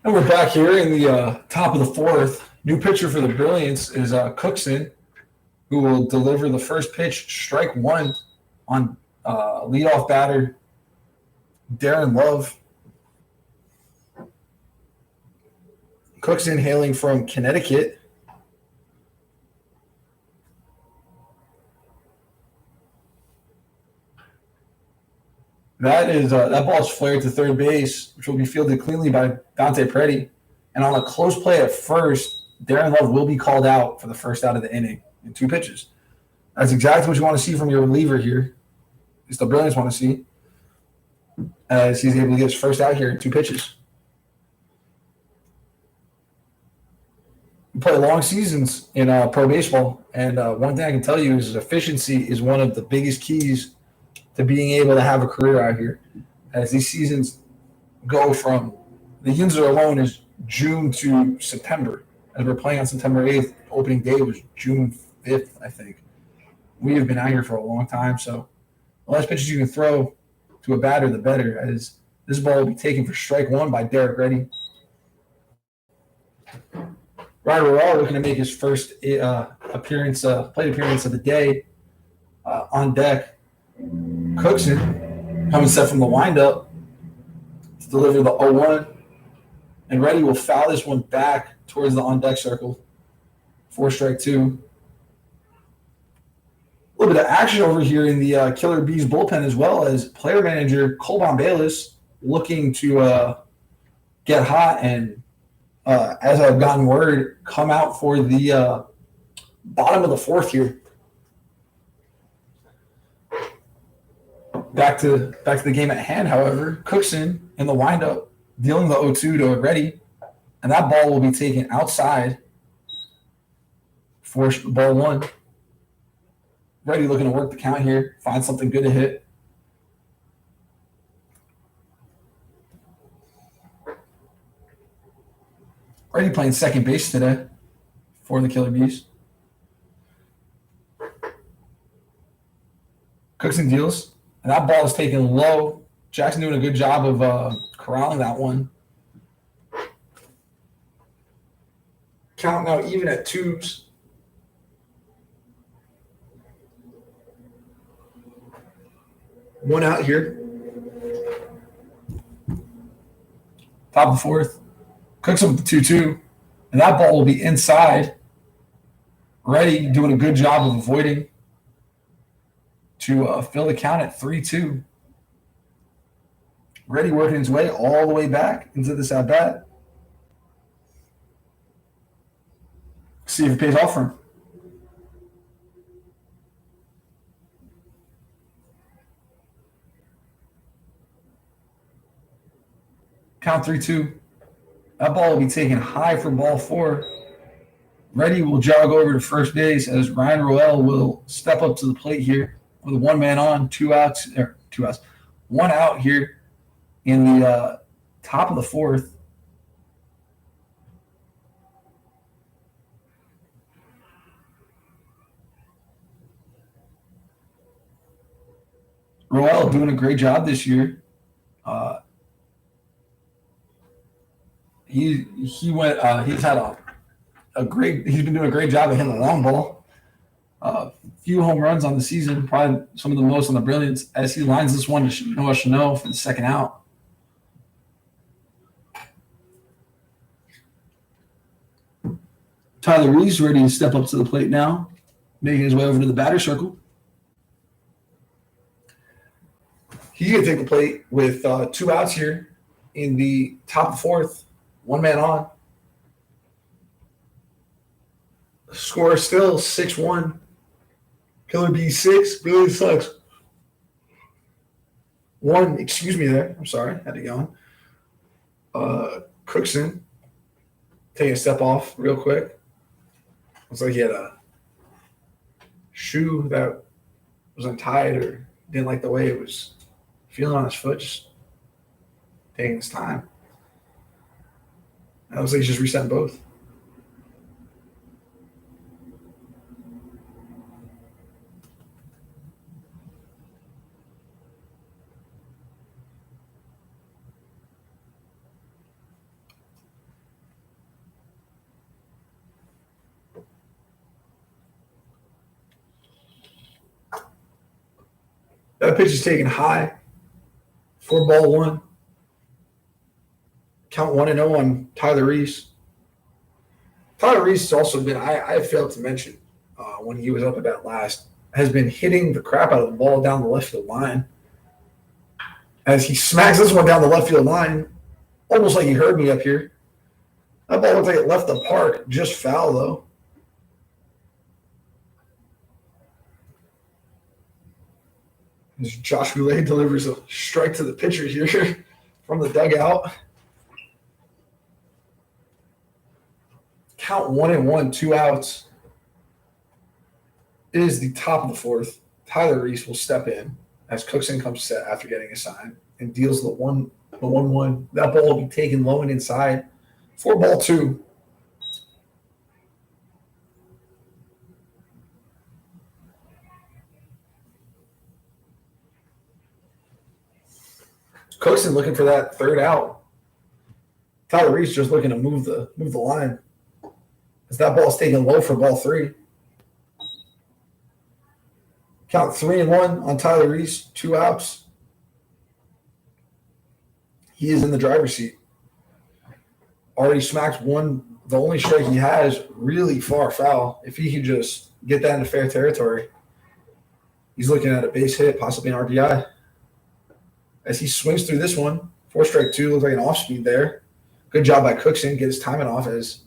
And we're back here in the top of the fourth. New pitcher for the Brilliance is Cookson, who will deliver the first pitch, strike one, on leadoff batter Darren Love. Cookson hailing from Connecticut. That ball's flared to third base, which will be fielded cleanly by Dante Preddy. And on a close play at first, Darren Love will be called out for the first out of the inning in 2 pitches. That's exactly what you want to see from your reliever here. It's the Brilliance want to see, as he's able to get his first out here in 2 pitches. We play long seasons in pro baseball, and one thing I can tell you is efficiency is one of the biggest keys to being able to have a career out here. As these seasons go from the Yinzer alone is June to September. As we're playing on September 8th, opening day was June 5th, I think. We have been out here for a long time, so the less pitches you can throw to a batter, the better, as this ball will be taken for strike one by Derek Reddy. Ryan Royale looking to make his first plate appearance of the day on deck. Cookson coming set from the windup to deliver the 0-1. And Reddy will foul this one back towards the on-deck circle for strike 2. A little bit of action over here in the Killer Bees bullpen, as well as player manager Colbon Bayless looking to get hot and, as I've gotten word, come out for the bottom of the 4th here. Back to the game at hand, however, Cookson in the windup dealing the 0-2 to Reddy, and that ball will be taken outside for ball 1. Reddy looking to work the count here, find something good to hit. Reddy playing second base today for the Killer Bees. Cookson deals, and that ball is taken low. Jackson doing a good job of corralling that one. Count now even at 2s. One out here. Top of the 4th. Cooks up the 2-2. And that ball will be inside. Reddy doing a good job of avoiding to fill the count at 3-2. Reddy working his way all the way back into this at-bat. See if it pays off for him. Count 3-2. That ball will be taken high for ball 4. Reddy will jog over to first base as Ryan Royale will step up to the plate here with 1 man on, 2 outs, 1 out here in the top of the 4th. Royale doing a great job this year. He's been doing a great job of hitting the long ball. Few home runs on the season, probably some of the most on the Brilliance, as he lines this one to Noah Chanel for the second out. Tyler Reese ready to step up to the plate now, making his way over to the batter circle. He's going to take the plate with 2 outs here in the top 4th. 1 man on. Score still 6-1. Killer Bees 6, Brilliance Sox 1. Excuse me there. I'm sorry. Had to go on. Cookson taking a step off real quick. Looks like he had a shoe that was untied or didn't like the way it was feeling on his foot. Just taking his time. It looks like he's just resetting both. That pitch is taken high for ball one. Count 1-0 on Tyler Reese. Tyler Reese has also been, I failed to mention when he was up at bat last, has been hitting the crap out of the ball down the left field line. As he smacks this one down the left field line, almost like he heard me up here. That ball looks like it left the park, just foul though. As Josh Goulet delivers a strike to the pitcher here from the dugout. Count 1-1, 2 outs. It is the top of the fourth. Tyler Reese will step in as Cookson comes set after getting a sign and deals the 1-1. That ball will be taken low and inside for ball two. Cookson looking for that third out. Tyler Reese just looking to move the line. As that ball's taken low for ball three. Count 3-1 on Tyler Reese, 2 outs. He is in the driver's seat. Already smacked one, the only strike he has, really far foul. If he can just get that into fair territory, he's looking at a base hit, possibly an RBI. As he swings through this one, 4-2, looks like an off-speed there. Good job by Cookson, get his timing off as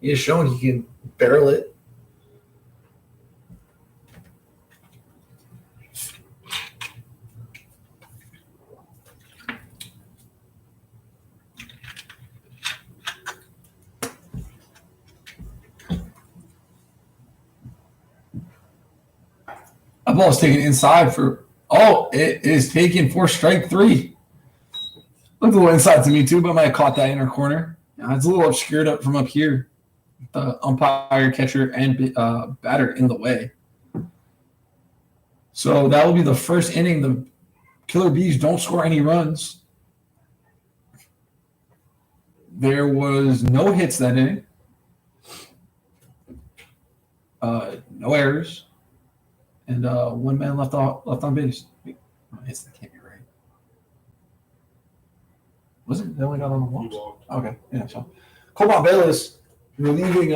he has shown he can barrel it. That ball is taken inside for it is taken for strike 3. Looked a little inside to me too, but I might have caught that inner corner. It's a little obscured up from up here. The umpire, catcher, and batter in the way. So that will be the first inning. The Killer Bees don't score any runs. There was no hits that inning. No errors. And one man left on base. That can't be right. Was it? They only got on the walks? Okay, yeah. So, Coban Bayless relieving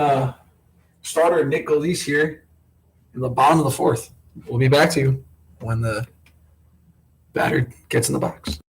starter Nick Goulet here in the bottom of the fourth. We'll be back to you when the batter gets in the box.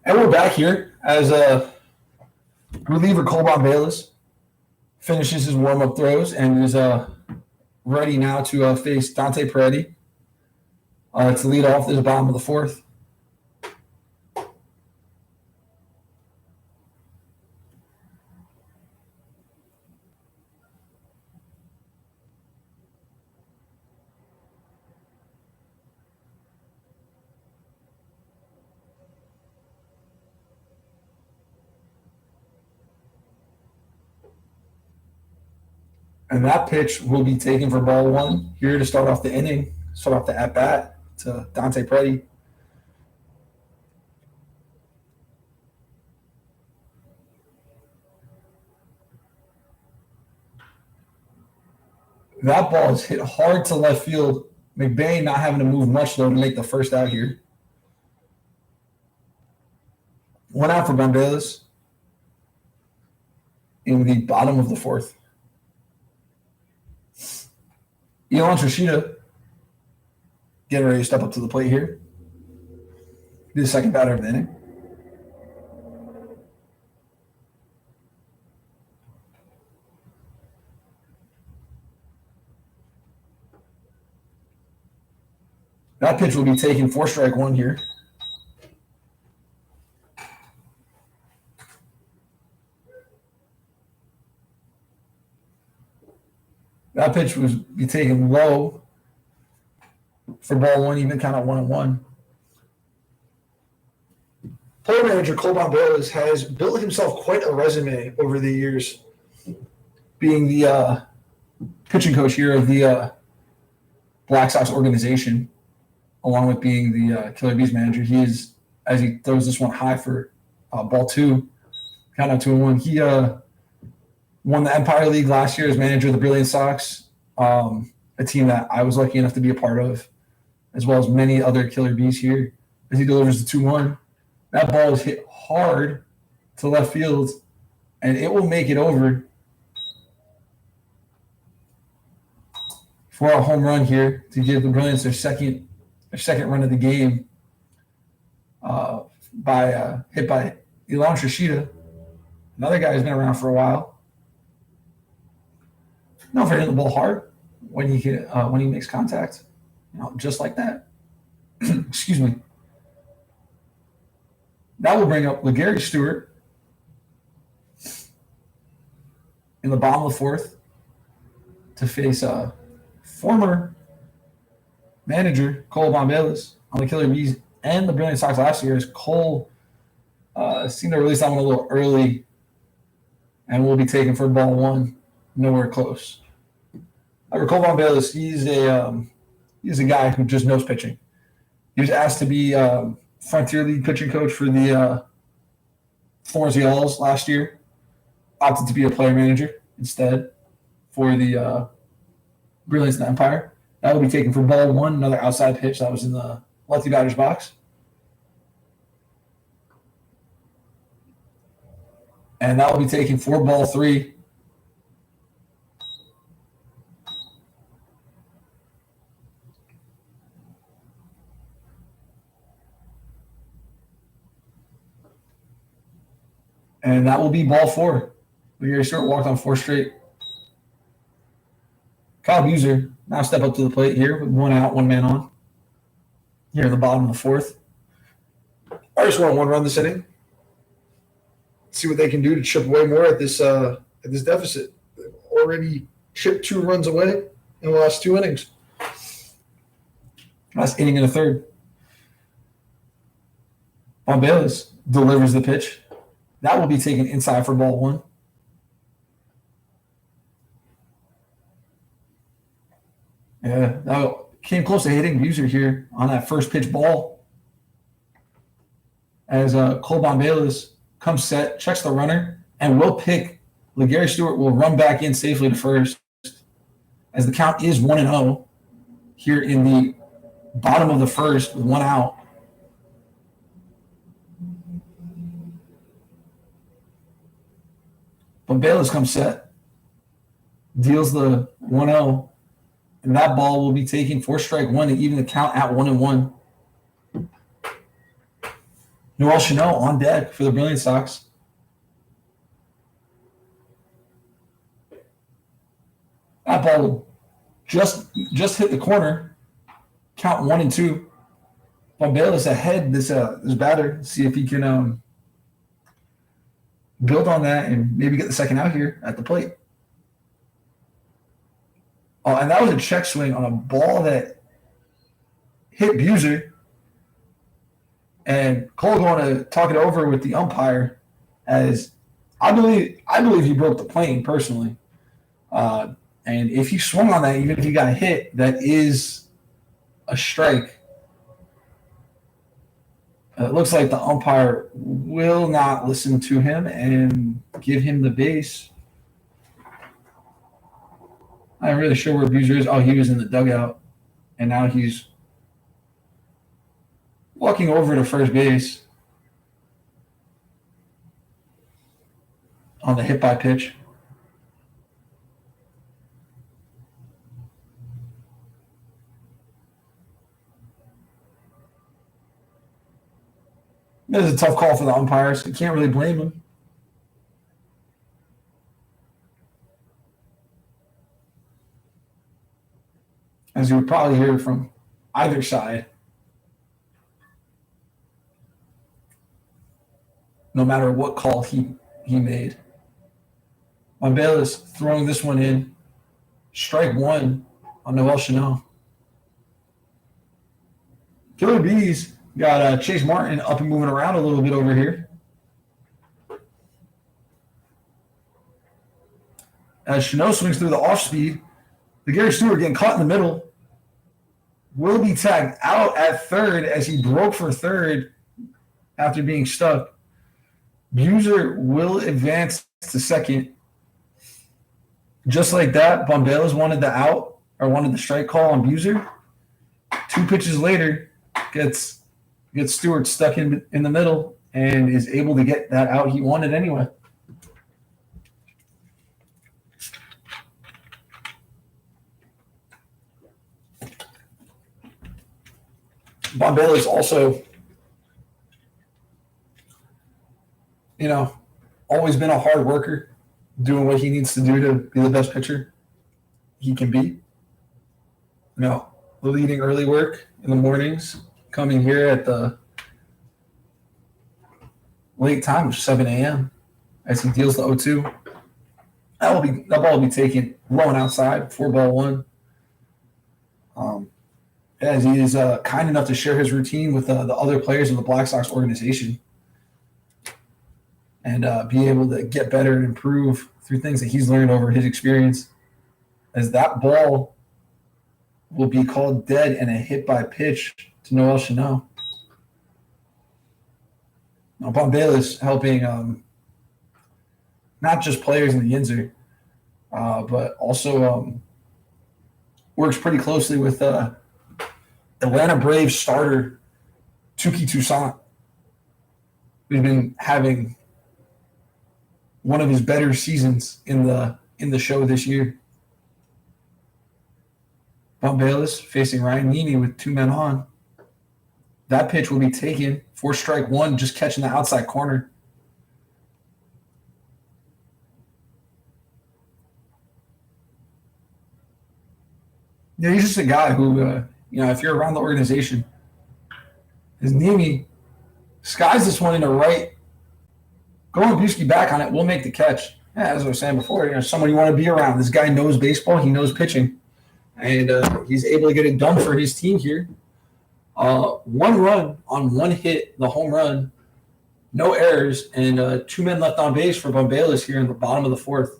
And we're back here as reliever Coban Bayless finishes his warm-up throws and is ready now to face Dante Peretti to lead off the bottom of the fourth. And that pitch will be taken for ball one here to start off the inning, start off the at-bat to Dante Preddy. That ball is hit hard to left field. McBain not having to move much, though, to make the first out here. 1 out for Bombelis in the bottom of the fourth. Elon Trishita getting ready to step up to the plate here. Be the second batter of the inning. That pitch will be taken for strike one here. That pitch was be taken low for ball one, even count at 1-1. Player manager Cole Bombelis has built himself quite a resume over the years, being the pitching coach here of the Black Sox organization, along with being the Killer B's manager. He is, as he throws this one high for ball two, count out 2-1. He won the Empire League last year as manager of the Brilliance Sox, a team that I was lucky enough to be a part of, as well as many other Killer B's here, as he delivers the 2-1. That ball is hit hard to left field, and it will make it over for a home run here to give the Brilliance their second run of the game, hit by Elon Trishita, another guy who's been around for a while. Known for hitting the ball hard when he makes contact, just like that. Excuse me. That will bring up LeGarry Stewart in the bottom of the fourth to face former manager Cole Bombelis on the Killer Bees and the Brilliant Sox last year, as Cole seemed to release that one a little early and will be taken for ball one, nowhere close. Cole Bombelis, he's a guy who just knows pitching. He was asked to be Frontier League pitching coach for the Florence Yells last year. Opted to be a player manager instead for the Brilliance and Empire. That will be taken for ball one, another outside pitch that was in the lefty batter's box. And that will be taken for ball three. And that will be ball four. LeGarry Stewart walked on 4 straight. Kyle Buser now step up to the plate here with 1 out, 1 man on. Here in the bottom of the fourth. I just want 1 run this inning. See what they can do to chip away more at this deficit. They've already chipped 2 runs away in the last 2 innings. Last inning and a third. Bombelis delivers the pitch. That will be taken inside for ball one. Yeah, that came close to hitting Buser here on that first pitch ball. As Cole Bombelis comes set, checks the runner, and will pick. LeGarry Stewart will run back in safely to first, as the count is 1-0 here in the bottom of the first with 1 out. Bombelis comes set, deals the 1-0, and that ball will be taken for strike one to even the count at 1-1. Noel Chanel on deck for the Brilliant Sox. That ball will just hit the corner, count 1-2. Bombelis ahead this batter, see if he can build on that and maybe get the second out here at the plate. Oh, and that was a check swing on a ball that hit Buser. And Cole going to talk it over with the umpire, as I believe he broke the plane personally. And if he swung on that, even if he got hit, that is a strike. It looks like the umpire will not listen to him and give him the base. I'm not really sure where Buser is. Oh, he was in the dugout. And now he's walking over to first base on the hit by pitch. This is a tough call for the umpires. You can't really blame them. As you would probably hear from either side. No matter what call he made. Bayless throwing this one in. Strike one on Noel Chanel. Killer Bees got Chase Martin up and moving around a little bit over here. As Chanel swings through the off speed, the Gary Stewart getting caught in the middle. Will be tagged out at third as he broke for third after being stuck. Buser will advance to second. Just like that, Bombelas wanted the out or wanted the strike call on Buser. 2 pitches later, gets Stewart stuck in the middle and is able to get that out he wanted anyway. Bombelas also, always been a hard worker, doing what he needs to do to be the best pitcher he can be. The leading early work in the mornings, coming here at the late time of 7 a.m. as he deals the 0-2. That ball will be taken low and outside, 4-1. As he is kind enough to share his routine with the other players of the Black Sox organization and be able to get better and improve through things that he's learned over his experience. As that ball will be called dead and a hit by pitch to Noel Chanel. Now, Bombelas helping not just players in the Yinzer, but also works pretty closely with Atlanta Braves starter Touki Toussaint, who's been having one of his better seasons in the show this year. Bombelas facing Ryan Nemi with 2 men on. That pitch will be taken for strike one, just catching the outside corner. Yeah, he's just a guy who, if you're around the organization, is Nemi skies this one into right. Going Busky back on it, we'll make the catch. Yeah, as I was saying before, someone you want to be around. This guy knows baseball. He knows pitching. And he's able to get it done for his team here. 1 run on 1 hit, the home run, no errors, and 2 men left on base for Bombelas here in the bottom of the 4th.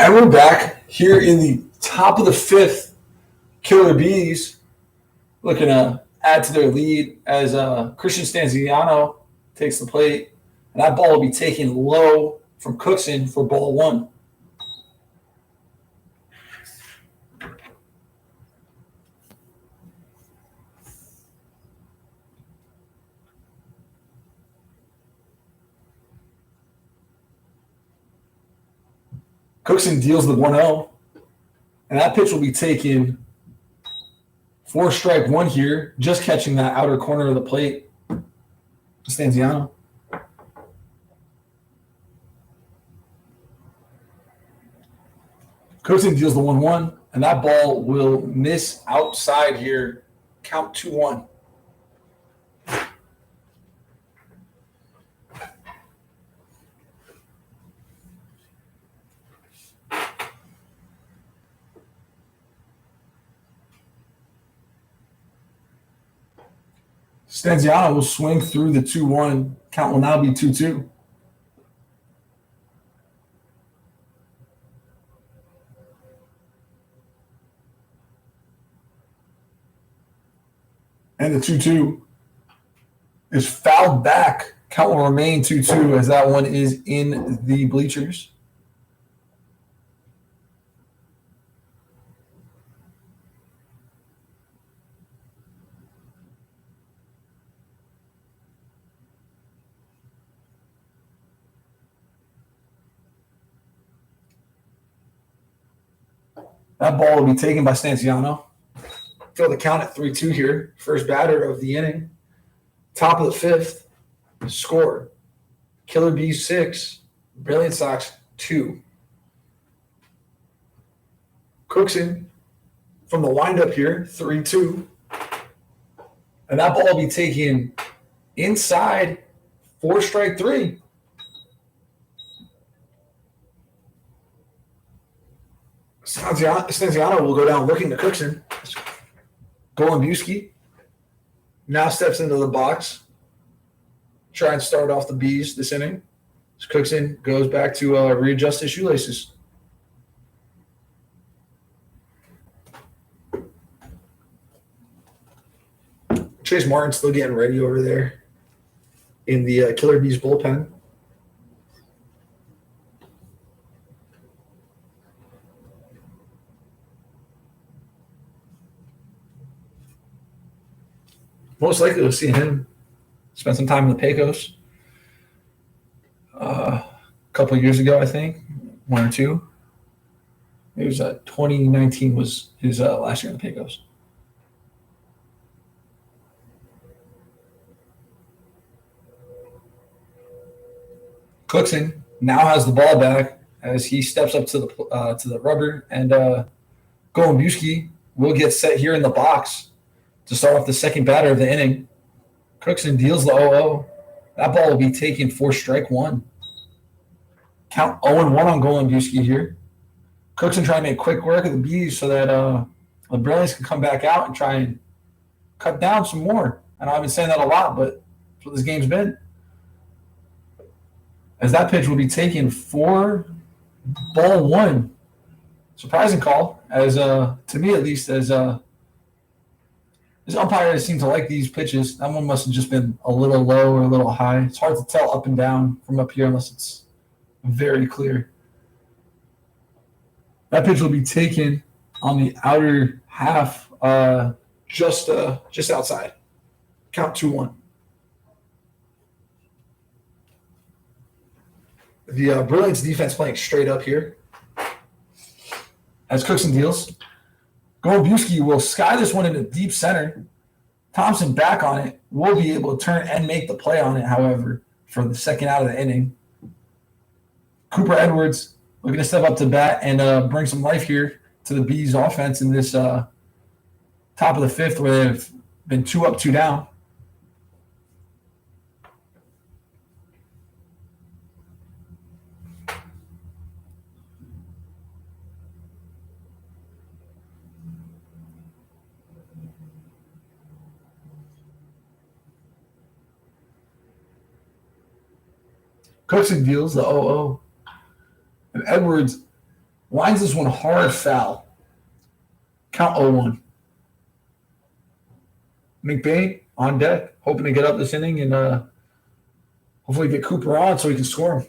And we're back here in the top of the fifth. Killer B's looking to add to their lead as Christian Stanziano takes the plate. And that ball will be taken low from Cookson for ball one. Cookson deals the 1-0. And that pitch will be taken for strike one here, just catching that outer corner of the plate. Stanziano. Cookson deals the 1-1, and that ball will miss outside here. Count 2-1. Stanziano will swing through the 2-1. Count will now be 2-2. And the 2-2 is fouled back. Count will remain 2-2 as that one is in the bleachers. That ball will be taken by Stanziano. Fill the count at 3-2 here. First batter of the inning. Top of the fifth. Score. Killer B's 6. Brilliance Sox 2. Cookson from the windup here. 3-2. And that ball will be taken inside for strike 3. Stanziano will go down looking to Cookson. Goulet now steps into the box. Try and start off the B's this inning. So Cookson goes back to readjust his shoelaces. Chase Martin still getting ready over there in the Killer B's bullpen. Most likely we'll see him spend some time in the Pecos. A couple of years ago, I think, 1 or 2. It was 2019 was his last year in the Pecos. Cookson now has the ball back as he steps up to the rubber, and Goulet will get set here in the box to start off the second batter of the inning. Cookson deals the 0-0. That ball will be taken for strike 1. Count 0-1 on Goulet here. Cookson trying to make quick work of the B's so that the Brilliance can come back out and try and cut down some more. I know I've been saying that a lot, but that's what this game's been. As that pitch will be taken for ball 1. Surprising call, as to me at least, as this umpire seemed to like these pitches. That one must have just been a little low or a little high. It's hard to tell up and down from up here unless it's very clear. That pitch will be taken on the outer half, just outside. Count 2-1. The Brilliance defense playing straight up here. As Cookson deals. Goulet will sky this one into deep center. Thompson back on it. Will be able to turn and make the play on it, however, for the second out of the inning. Cooper Edwards looking to step up to bat and bring some life here to the B's offense in this top of the fifth where they've been 2 up, 2 down. Cookson deals the 0-0. And Edwards Lines this one hard foul. Count 0-1. McBain on deck, hoping to get up this inning and hopefully get Cooper on so he can score him.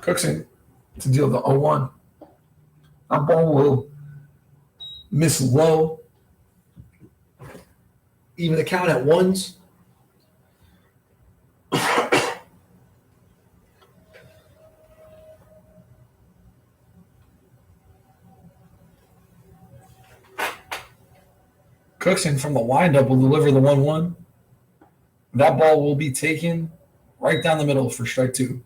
Cookson to deal the 0-1. That ball will miss low. Even the count at ones. Cookson from the windup will deliver the 1-1. That ball will be taken right down the middle for strike 2.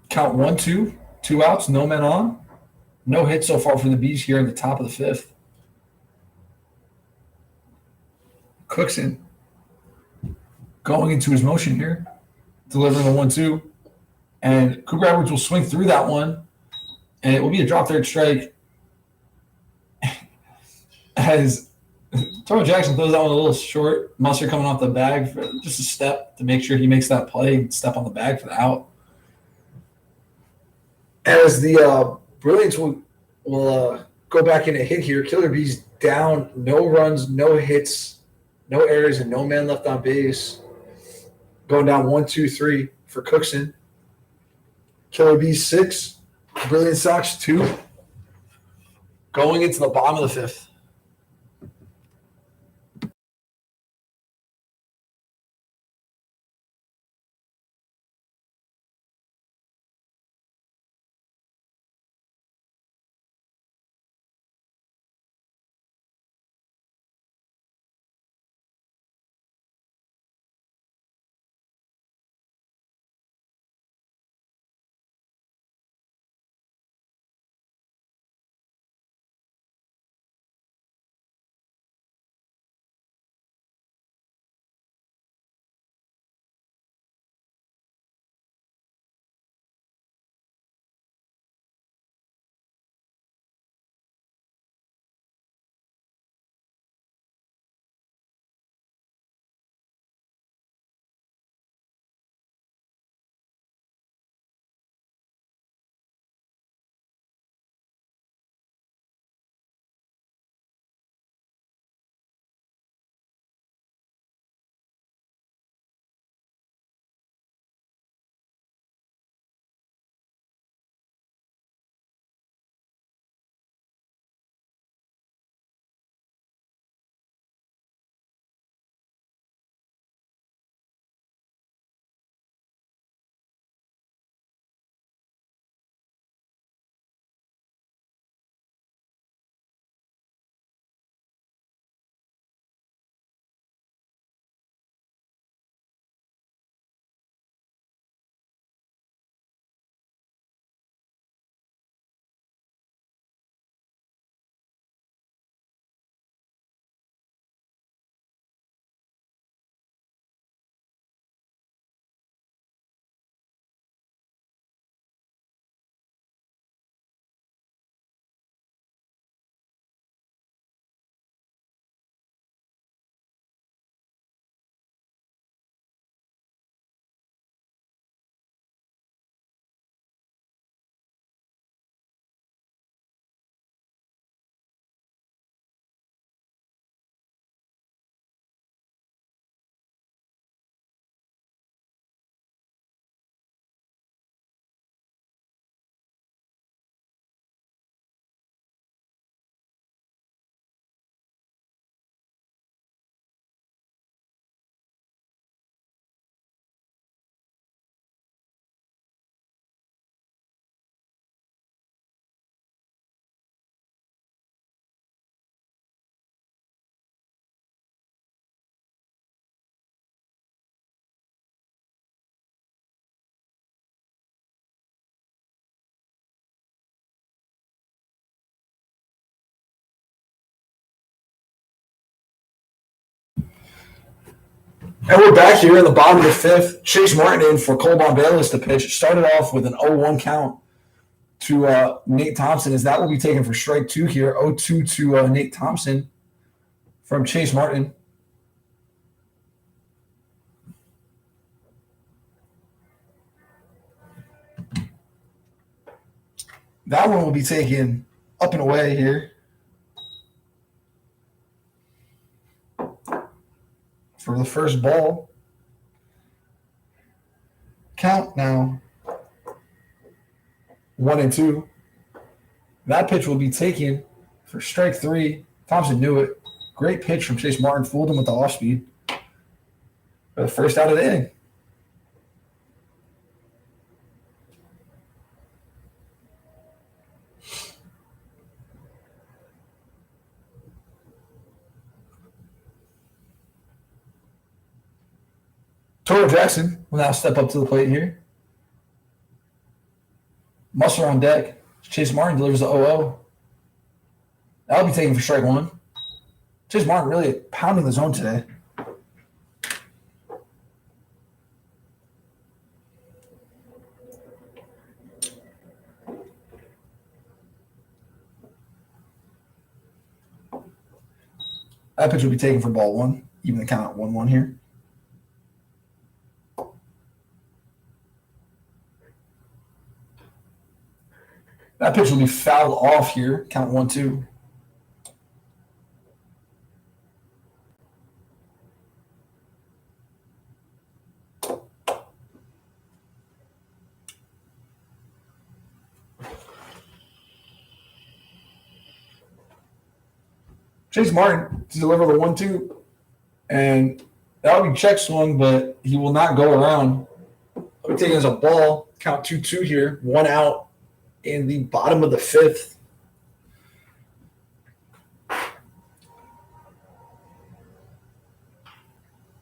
Count 1-2, 2 outs, no men on. No hit so far for the B's here in the top of the 5th. Cookson going into his motion here, delivering the 1-2. And Cooper Edwards will swing through that one, and it will be a drop third strike. As Toro Jackson throws that one a little short, Musser coming off the bag for just a step to make sure he makes that play and step on the bag for the out. As the Brilliance will go back in a hit here, Killer B's down, no runs, no hits, no errors, and no man left on base. Going down 1-2-3 for Cookson. Killer B's 6, Brilliance Sox 2. Going into the bottom of the 5th. And we're back here in the bottom of the 5th. Chase Martin in for Cole Bayless to pitch. Started off with an 0-1 count to Nate Thompson, as that will be taken for strike 2 here. 0-2 to Nate Thompson from Chase Martin. That one will be taken up and away here for the first ball. Count now 1-2. That pitch will be taken for strike 3. Thompson knew it. Great pitch from Chase Martin. Fooled him with the off speed for the first out of the inning. Toro Jackson will now step up to the plate here. Musser on deck. Chase Martin delivers the 0-0. That'll be taken for strike 1. Chase Martin really pounding the zone today. That pitch will be taken for ball 1. Even the count at 1-1 here. That pitch will be fouled off here. Count 1-2. Chase Martin to deliver the 1-2. And that will be check swung, but he will not go around. I'll be taking as a ball. Count 2-2 here. 1 out in the bottom of the 5th.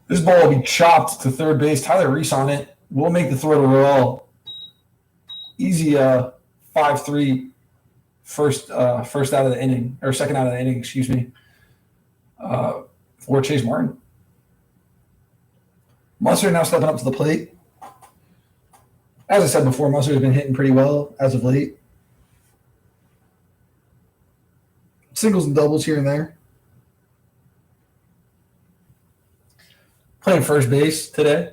This ball will be chopped to third base. Tyler Reese on it. We'll make the throw to Roel. Easy 5-3 first out of the inning, or second out of the inning, excuse me, for Chase Martin. Musser now stepping up to the plate. As I said before, Musser has been hitting pretty well as of late. Singles and doubles here and there. Playing first base today.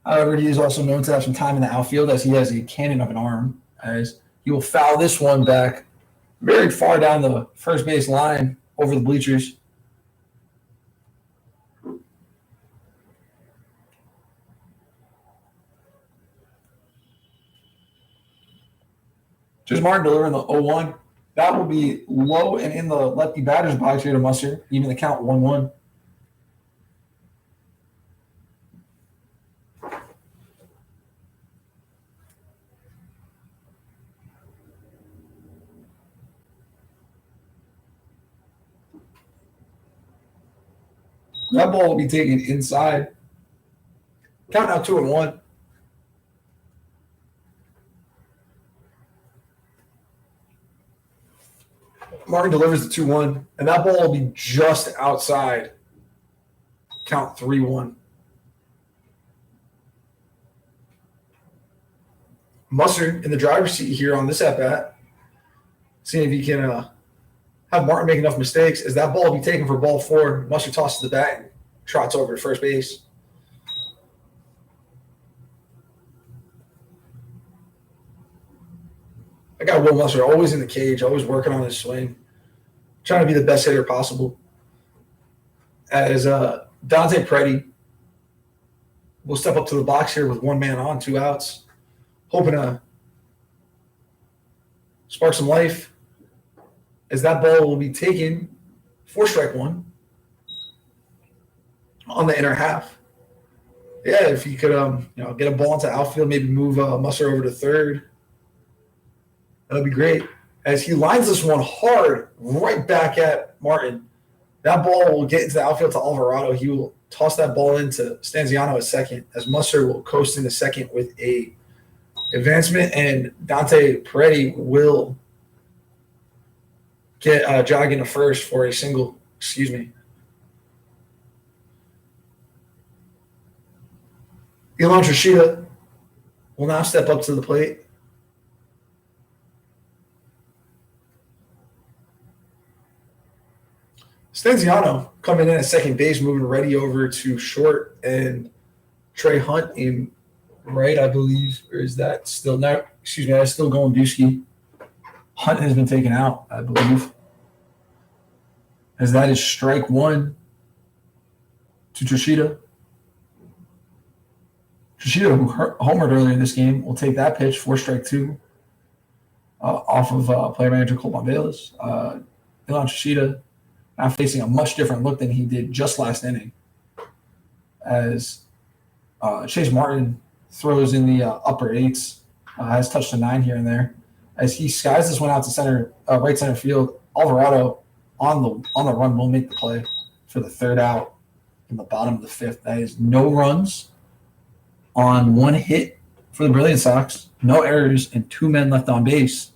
However, he is also known to have some time in the outfield, as he has a cannon of an arm, as he will foul this one back very far down the first base line over the bleachers. Just Martin delivering the 0-1. That will be low and in the lefty batter's box here to Musser, even the count 1-1. That ball will be taken inside. Count now 2-1. Martin delivers the 2-1, and that ball will be just outside. Count 3-1. Musser in the driver's seat here on this at-bat. Seeing if he can have Martin make enough mistakes, as that ball will be taken for ball 4. Musser tosses the bat and trots over to first base. I got Will Musser always in the cage, always working on his swing, trying to be the best hitter possible. As Dante Preddy will step up to the box here with 1 man on, 2 outs, hoping to spark some life, as that ball will be taken for strike 1 on the inner half. Yeah, if he could get a ball into outfield, maybe move Musser over to third, that would be great. As he lines this one hard right back at Martin, that ball will get into the outfield to Alvarado. He will toss that ball into Stanziano at second, as Musser will coast into second with a advancement, and Dante Preddy will get jogging to first for a single. Excuse me. Elon Trishita will now step up to the plate. Stanziano coming in at second base, moving Reddy over to short, and Trey Hunt in right, I believe. Or is that still not? Excuse me, that's still going Busky. Hunt has been taken out, I believe. As that is strike one to Trishita. Trishita, who homered earlier in this game, will take that pitch for strike two off of player manager Cole Bayless. Ilan Trishita now facing a much different look than he did just last inning. As Chase Martin throws in the upper eights, has touched a 9 here and there. As he skies this one out to center, right center field, Alvarado on the run will make the play for the third out in the bottom of the fifth. That is no runs on one hit for the Brilliance Sox, no errors, and 2 men left on base.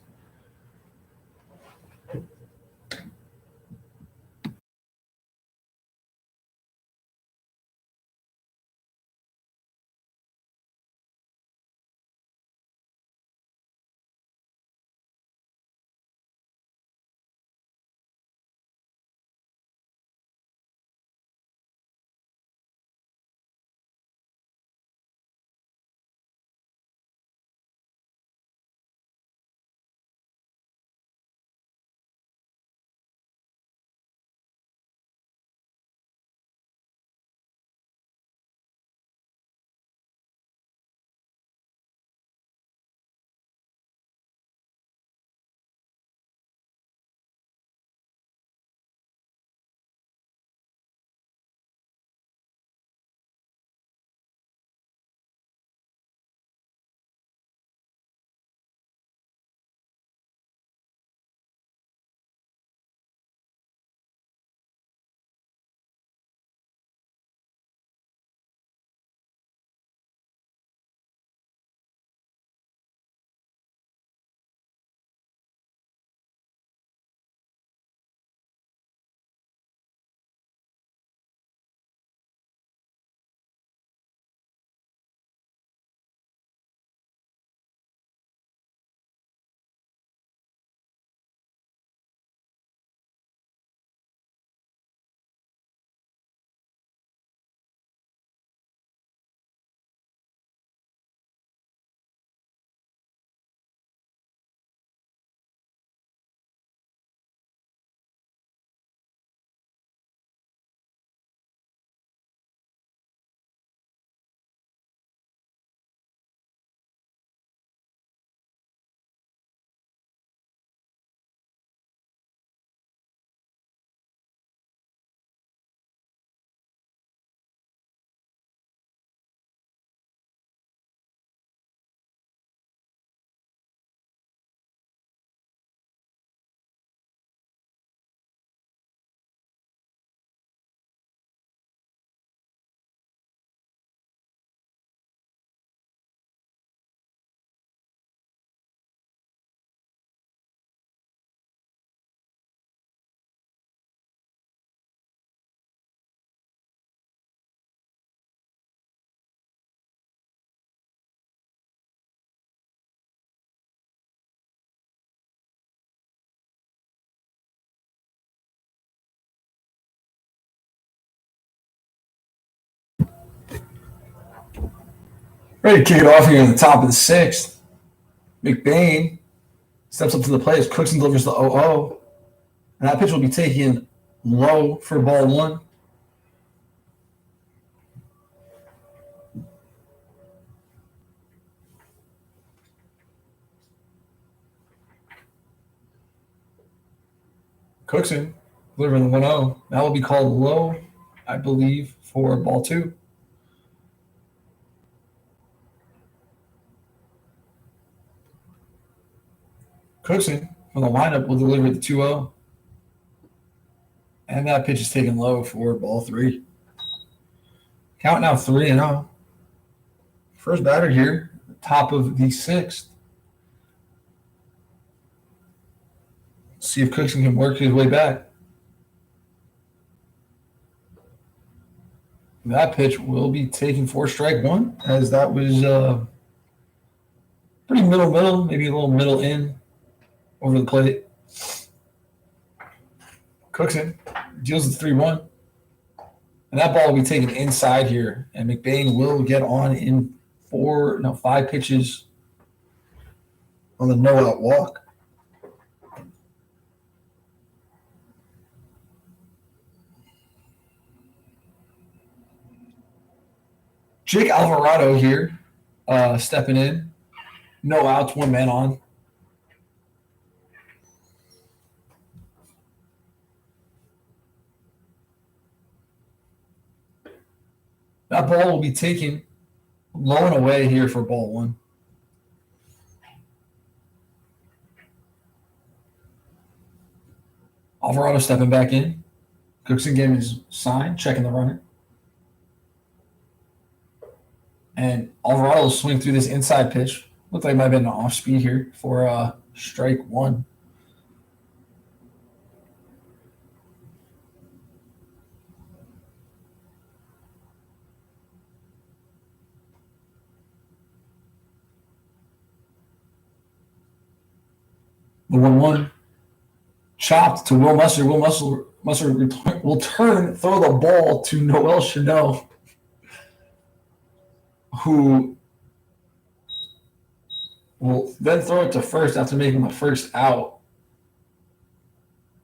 Ready to kick it off here in the top of the sixth. McBain steps up to the plate as Cookson delivers the 0-0. And that pitch will be taken low for ball one. Cookson delivering the 1-0. That will be called low, I believe, for ball two. Cookson from the lineup will deliver the 2-0. And that pitch is taken low for ball three. Count now 3-0. First batter here, top of the sixth. See if Cookson can work his way back. That pitch will be taken for strike one, as that was pretty middle, maybe a little middle in over the plate. Cookson deals the 3-1. And that ball will be taken inside here. And McBain will get on in 5 pitches on the no-out walk. Jake Alvarado here stepping in. No outs, 1 man on. That ball will be taken low and away here for ball 1. Alvarado stepping back in. Cookson getting his sign, checking the runner. And Alvarado will swing through this inside pitch. Looked like it might have been an off speed here for strike 1. The 1-1 chopped to Will Mustard. Will Mustard will turn, throw the ball to Noel Chanel, who will then throw it to first after making the first out.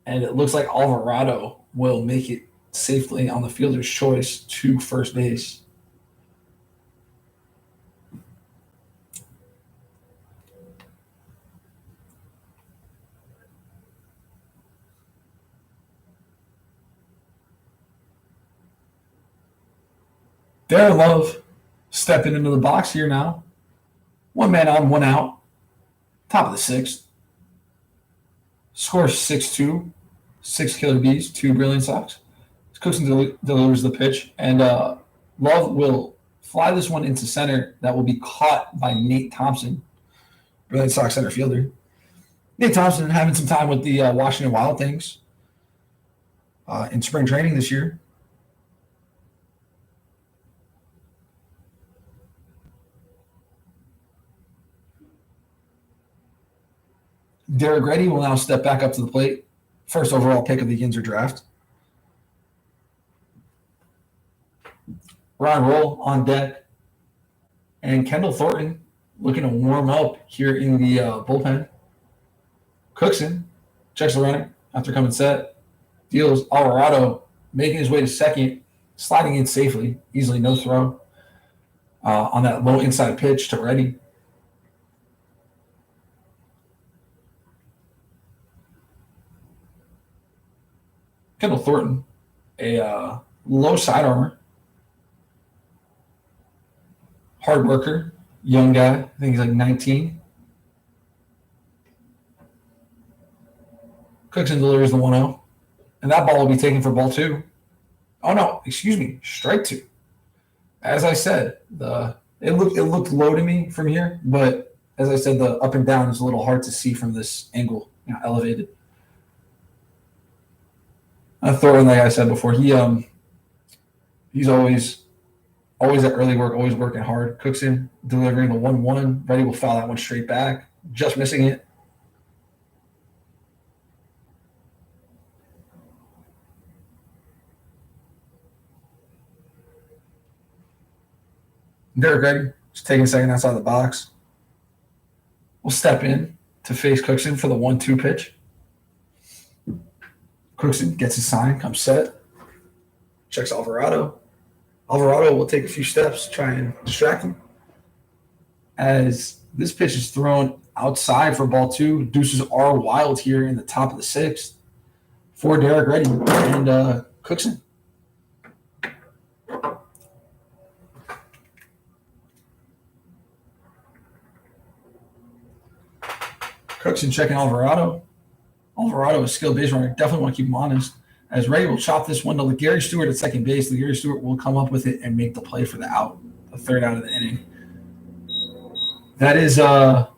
And it looks like Alvarado will make it safely on the fielder's choice to first base. Darren Love stepping into the box here now. 1 man on, 1 out. Top of the 6th. Scores 6-2. 6 Killer B's, 2 Brilliant Sox. Cookson delivers the pitch. And Love will fly this one into center. That will be caught by Nate Thompson, Brilliant Sox center fielder. Nate Thompson having some time with the Washington Wild Things in spring training this year. Derek Reddy will now step back up to the plate. First overall pick of the Yinzer draft. Ryan Roll on deck. And Kendall Thornton looking to warm up here in the bullpen. Cookson checks the runner after coming set. Deals Alvarado, making his way to second, sliding in safely, easily no throw on that low inside pitch to Reddy. Kendall Thornton, a low side armor, hard worker, young guy. I think he's like 19. Cookson delivers the 1-0, and that ball will be taken for ball 2. Oh no, excuse me, strike 2. As I said, it looked low to me from here, but as I said, the up and down is a little hard to see from this angle, elevated. Thornton, like I said before, he's always at early work, always working hard. Cookson delivering the 1-1. Reddy will foul that one straight back, just missing it. Derek Reddy just taking a second outside the box. Will step in to face Cookson for the 1-2 pitch. Cookson gets his sign, comes set, checks Alvarado. Alvarado will take a few steps to try and distract him. As this pitch is thrown outside for ball 2, deuces are wild here in the top of the 6th for Derek Reddy and Cookson. Cookson checking Alvarado. Alvarado is a skilled base runner. Definitely want to keep him honest. As Reddy will chop this one to Gary Stewart at second base. Gary Stewart will come up with it and make the play for the out, the 3rd out of the inning. That is no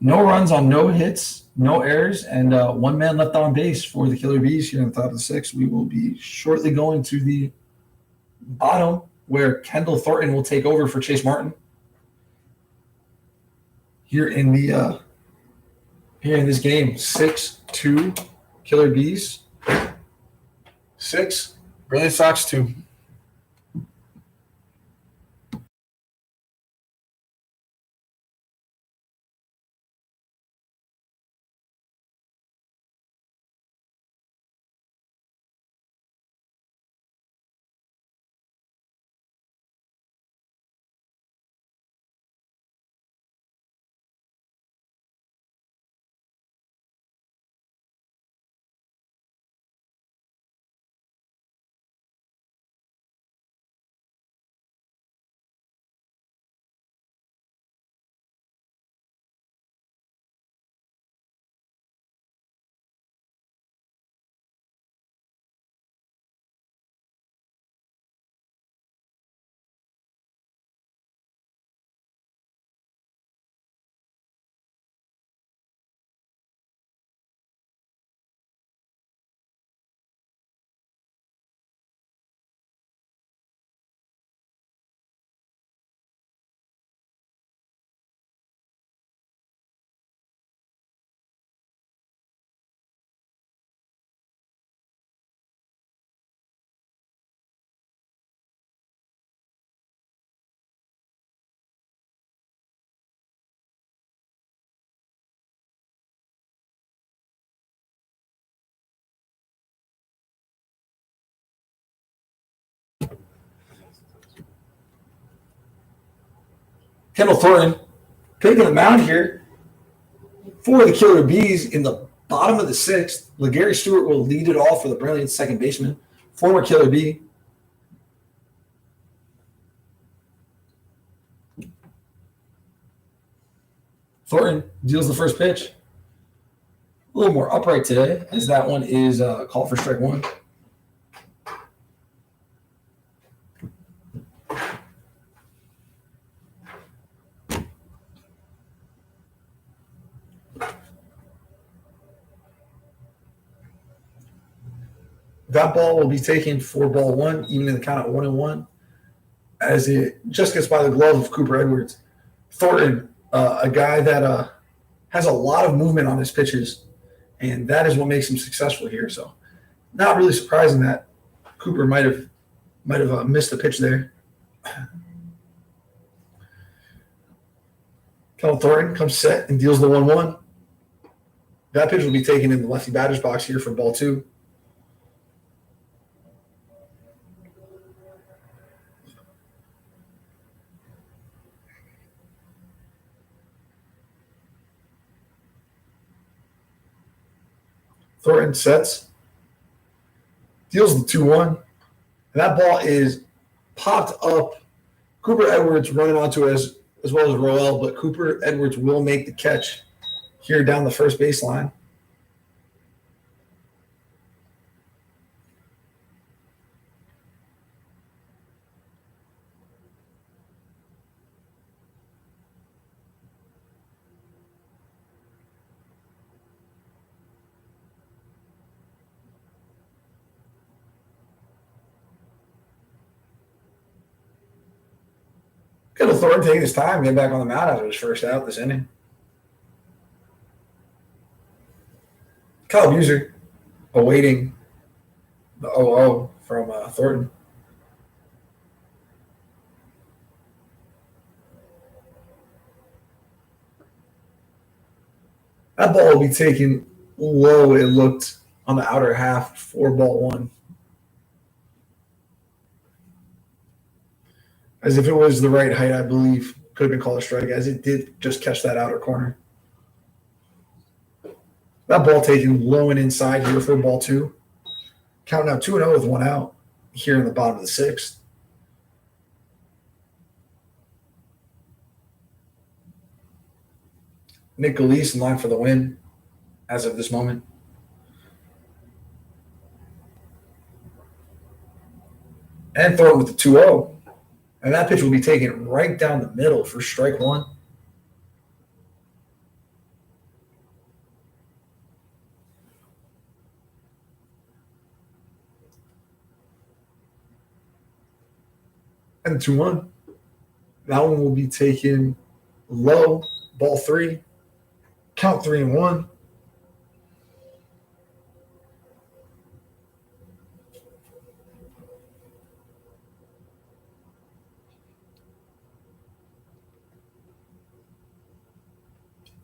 runs on no hits, no errors, and 1 man left on base for the Killer B's here in the top of the 6th. We will be shortly going to the bottom where Kendall Thornton will take over for Chase Martin. Here in this game, 6-2 Killer B's. 6. Brilliant Sox 2. Kendall Thornton taking the mound here for the Killer Bees in the bottom of the 6th. LeGarry Stewart will lead it off for the Brilliant second baseman, former Killer Bee. Thornton deals the first pitch. A little more upright today, as that one is called for strike 1. That ball will be taken for ball 1, even in the count at 1-1, as it just gets by the glove of Cooper Edwards. Thornton, a guy that has a lot of movement on his pitches, and that is what makes him successful here. So, not really surprising that Cooper might have missed the pitch there. Kendall Thornton comes set and deals the 1-1. That pitch will be taken in the lefty batter's box here for ball 2. Thornton sets, deals the 2-1, and that ball is popped up. Cooper Edwards running onto it as well as Roel, but Cooper Edwards will make the catch here down the first baseline. Kendall Thornton taking his time, getting back on the mound after his first out this inning. Kyle Buser awaiting the 0-0 from Thornton. That ball will be taken low, it looked, on the outer half for ball 1. As if it was the right height, I believe, could have been called a strike, as it did just catch that outer corner. That ball taken low and inside here for ball 2. Count now 2-0 with 1 out here in the bottom of the 6th. Nick Goulet in line for the win as of this moment. And Thornton with the 2-0. And that pitch will be taken right down the middle for strike 1. And 2-1. That one will be taken low, ball 3. Count 3-1.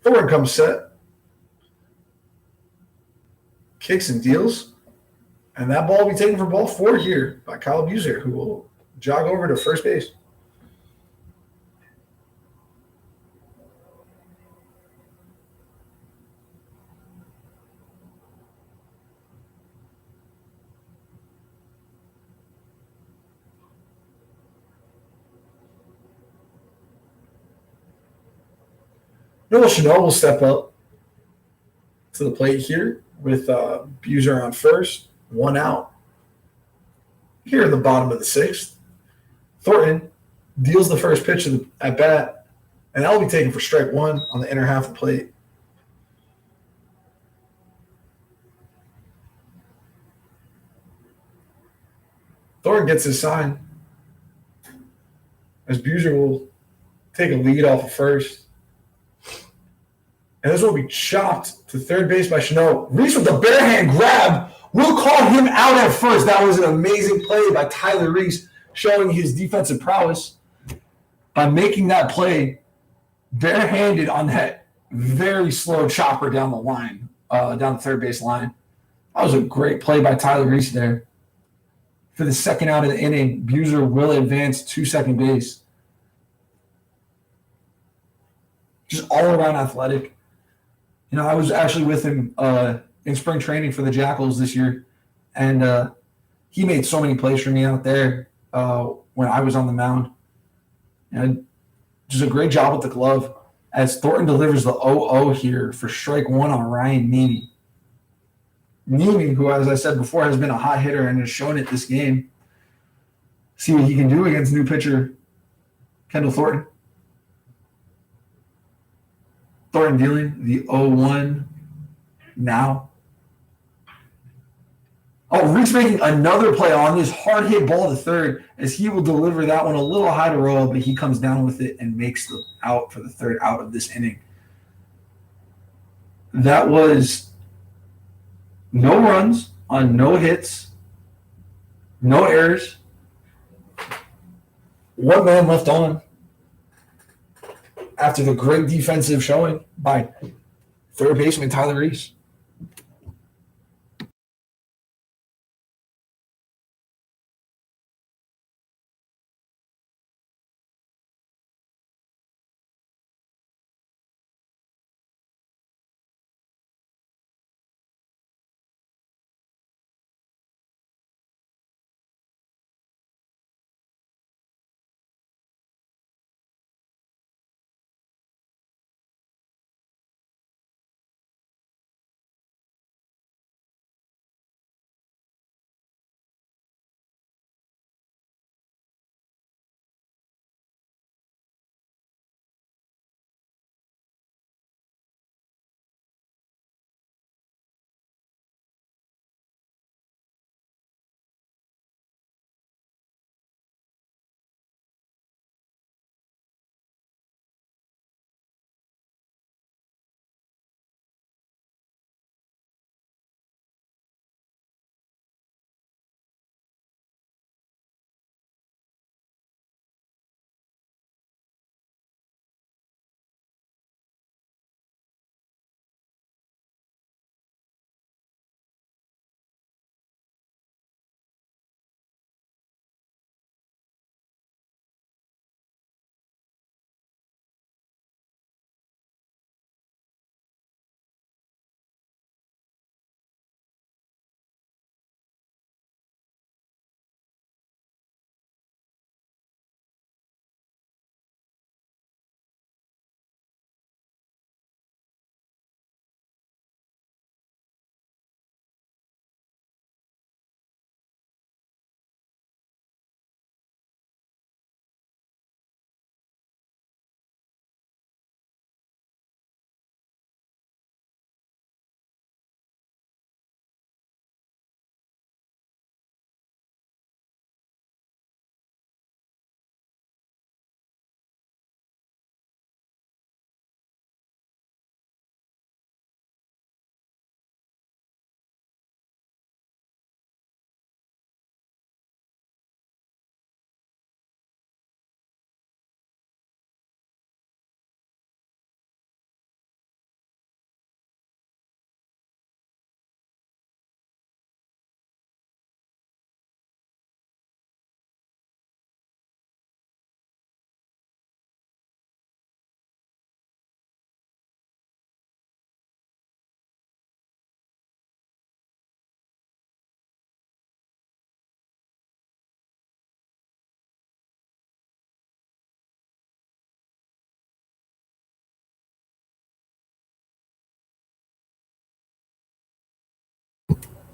Thornton comes set, kicks and deals, and that ball will be taken for ball 4 here by Kyle Buser, who will jog over to first base. Noah Chanel will step up to the plate here with Buser on first, 1 out. Here in the bottom of the 6th, Thornton deals the first pitch at bat, and that will be taken for strike 1 on the inner half of the plate. Thornton gets his sign as Buser will take a lead off of first. And this will be chopped to third base by Chanel. Reese with the bare hand grab. We'll call him out at first. That was an amazing play by Tyler Reese, showing his defensive prowess by making that play barehanded on that very slow chopper down the line, down the third base line. That was a great play by Tyler Reese there. For the second out of the inning, Buser will advance to second base. Just all around athletic. You know, I was actually with him in spring training for the Jackals this year, and he made so many plays for me out there when I was on the mound. And just a great job with the glove as Thornton delivers the 0-0 here for strike 1 on Ryan Neamy. Neamy, who, as I said before, has been a hot hitter and has shown it this game. See what he can do against new pitcher Kendall Thornton. Thornton dealing the 0-1 now. Oh, Reese making another play on this hard hit ball to third as he will deliver that one a little high to roll, but he comes down with it and makes the out for the third out of this inning. That was no runs on no hits, no errors, 1 man left on after the great defensive showing by third baseman Tyler Reese.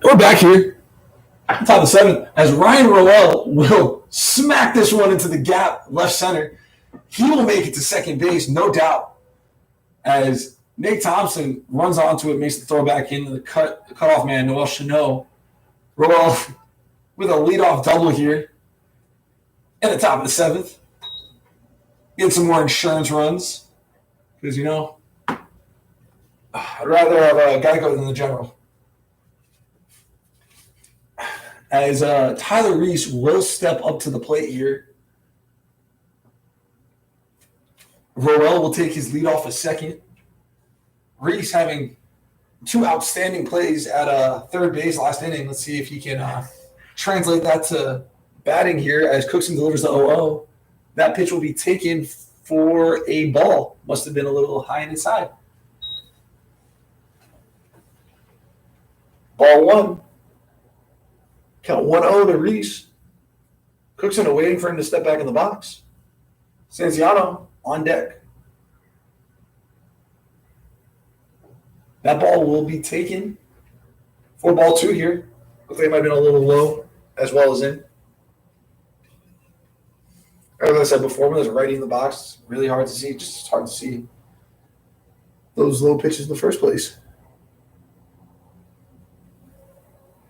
We're back here. Top of the seventh, as Ryan Roel will smack this one into the gap left center. He will make it to second base, no doubt. As Nate Thompson runs onto it, makes the throw back into the cutoff man, Noel Chanot. Roel with a leadoff double here at the top of the seventh. Get some more insurance runs because, you know, I'd rather have a Geico than the General. As Tyler Reese will step up to the plate here. Roel will take his lead off a second. Reese having two outstanding plays at third base last inning. Let's see if he can translate that to batting here as Cookson delivers the 0-0. That pitch will be taken for a ball. Must have been a little high and inside. Ball one. Count 1-0 to Reese. Cookson are waiting for him to step back in the box. Stanziano on deck. That ball will be taken for ball two here. Looks like it might have been a little low as well as in. As I said before, when there's a righty in the box, it's really hard to see. Just hard to see those low pitches in the first place.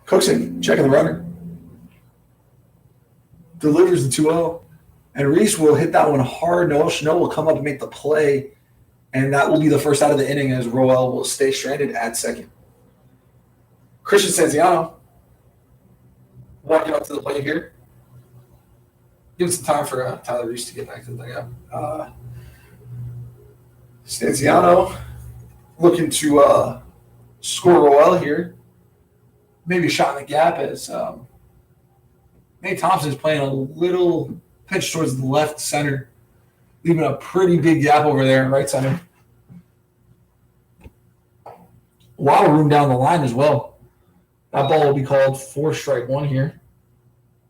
Cookson checking the runner. Delivers the 2-0. And Reese will hit that one hard. Noel Chanot will come up and make the play. And that will be the first out of the inning as Roel will stay stranded at second. Christian Stanziano walking up to the plate here. Give it some time for Tyler Reese to get back to the dugout. Stanziano looking to score Roel here. Maybe a shot in the gap as Nate Thompson is playing a little pitch towards the left center, leaving a pretty big gap over there in right center. A lot of room down the line as well. That ball will be called for strike one here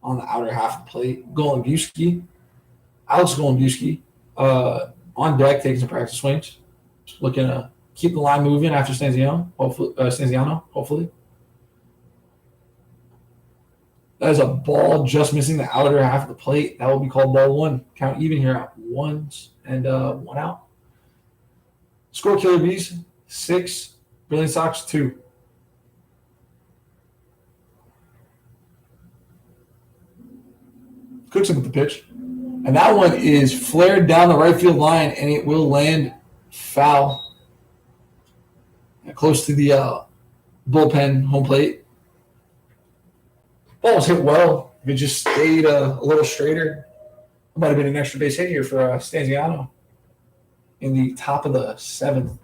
on the outer half of the plate. Alex Golembuski on deck taking some practice swings. Just looking to keep the line moving after Stanziano, hopefully. That is a ball just missing the outer half of the plate. That will be called ball one. Count even here at ones and one out. Score Killer B's 6, Brilliance Sox 2. Cookson with the pitch. And that one is flared down the right field line, and it will land foul. Close to the bullpen home plate. Ball was hit well. If it just stayed a little straighter, it might have been an extra base hit here for Stanziano in the top of the seventh.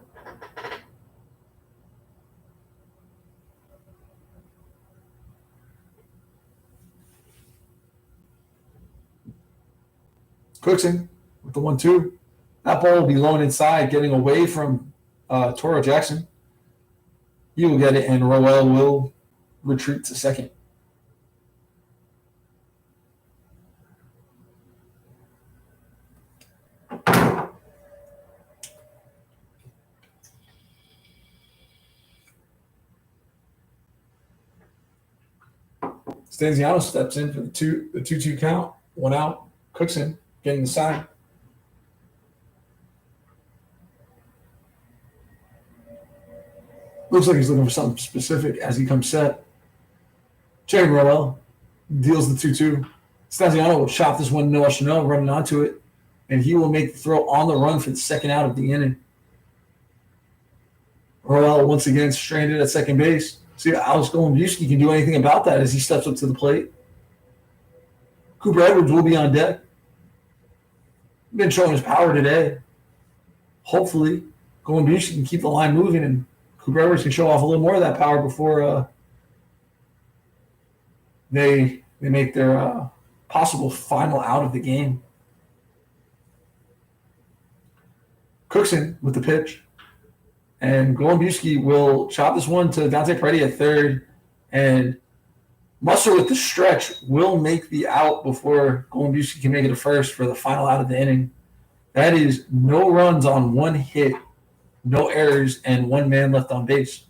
Cookson with the 1-2. That ball will be low inside, getting away from Toro Jackson. He will get it, and Roel will retreat to second. Stanziano steps in for the 2-2 count. One out. Cookson getting the sign. Looks like he's looking for something specific as he comes set. Jerry Roel deals the 2-2. Stanziano will chop this one to Noel Chanot, running onto it, and he will make the throw on the run for the second out of the inning. Roel once again stranded at second base. See if Alex Golembuski can do anything about that as he steps up to the plate. Cooper Edwards will be on deck. Been showing his power today. Hopefully, Golembuski can keep the line moving and Cooper Edwards can show off a little more of that power before they make their possible final out of the game. Cookson with the pitch. And Golembuski will chop this one to Dante Peretti at third. And Musser with the stretch will make the out before Golembuski can make it to first for the final out of the inning. That is no runs on one hit, no errors, and one man left on base.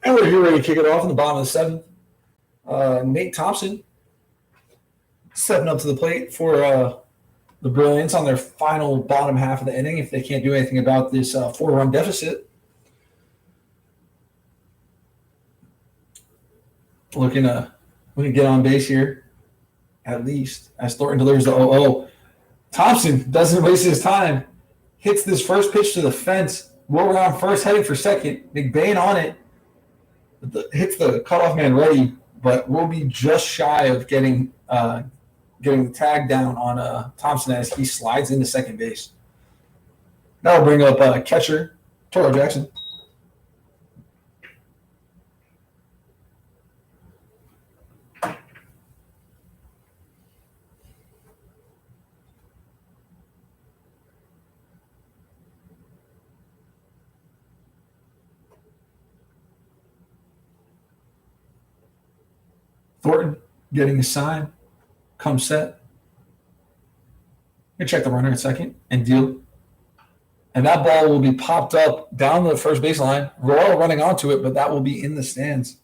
And we're here ready to kick it off in the bottom of the seventh. Nate Thompson stepping up to the plate for the Brilliance on their final bottom half of the inning if they can't do anything about this 4-run deficit. Looking to get on base here, at least, as Thornton delivers the 0-0. Thompson doesn't waste his time. Hits this first pitch to the fence. Will around first, heading for second. McBain on it. Hits the cutoff man ready, but will be just shy of getting the tag down on Thompson as he slides into second base. That'll bring up catcher Toro Jackson. Thornton getting his sign. Come set. You check the runner at second and deal. And that ball will be popped up down the first baseline. Royal running onto it, but that will be in the stands.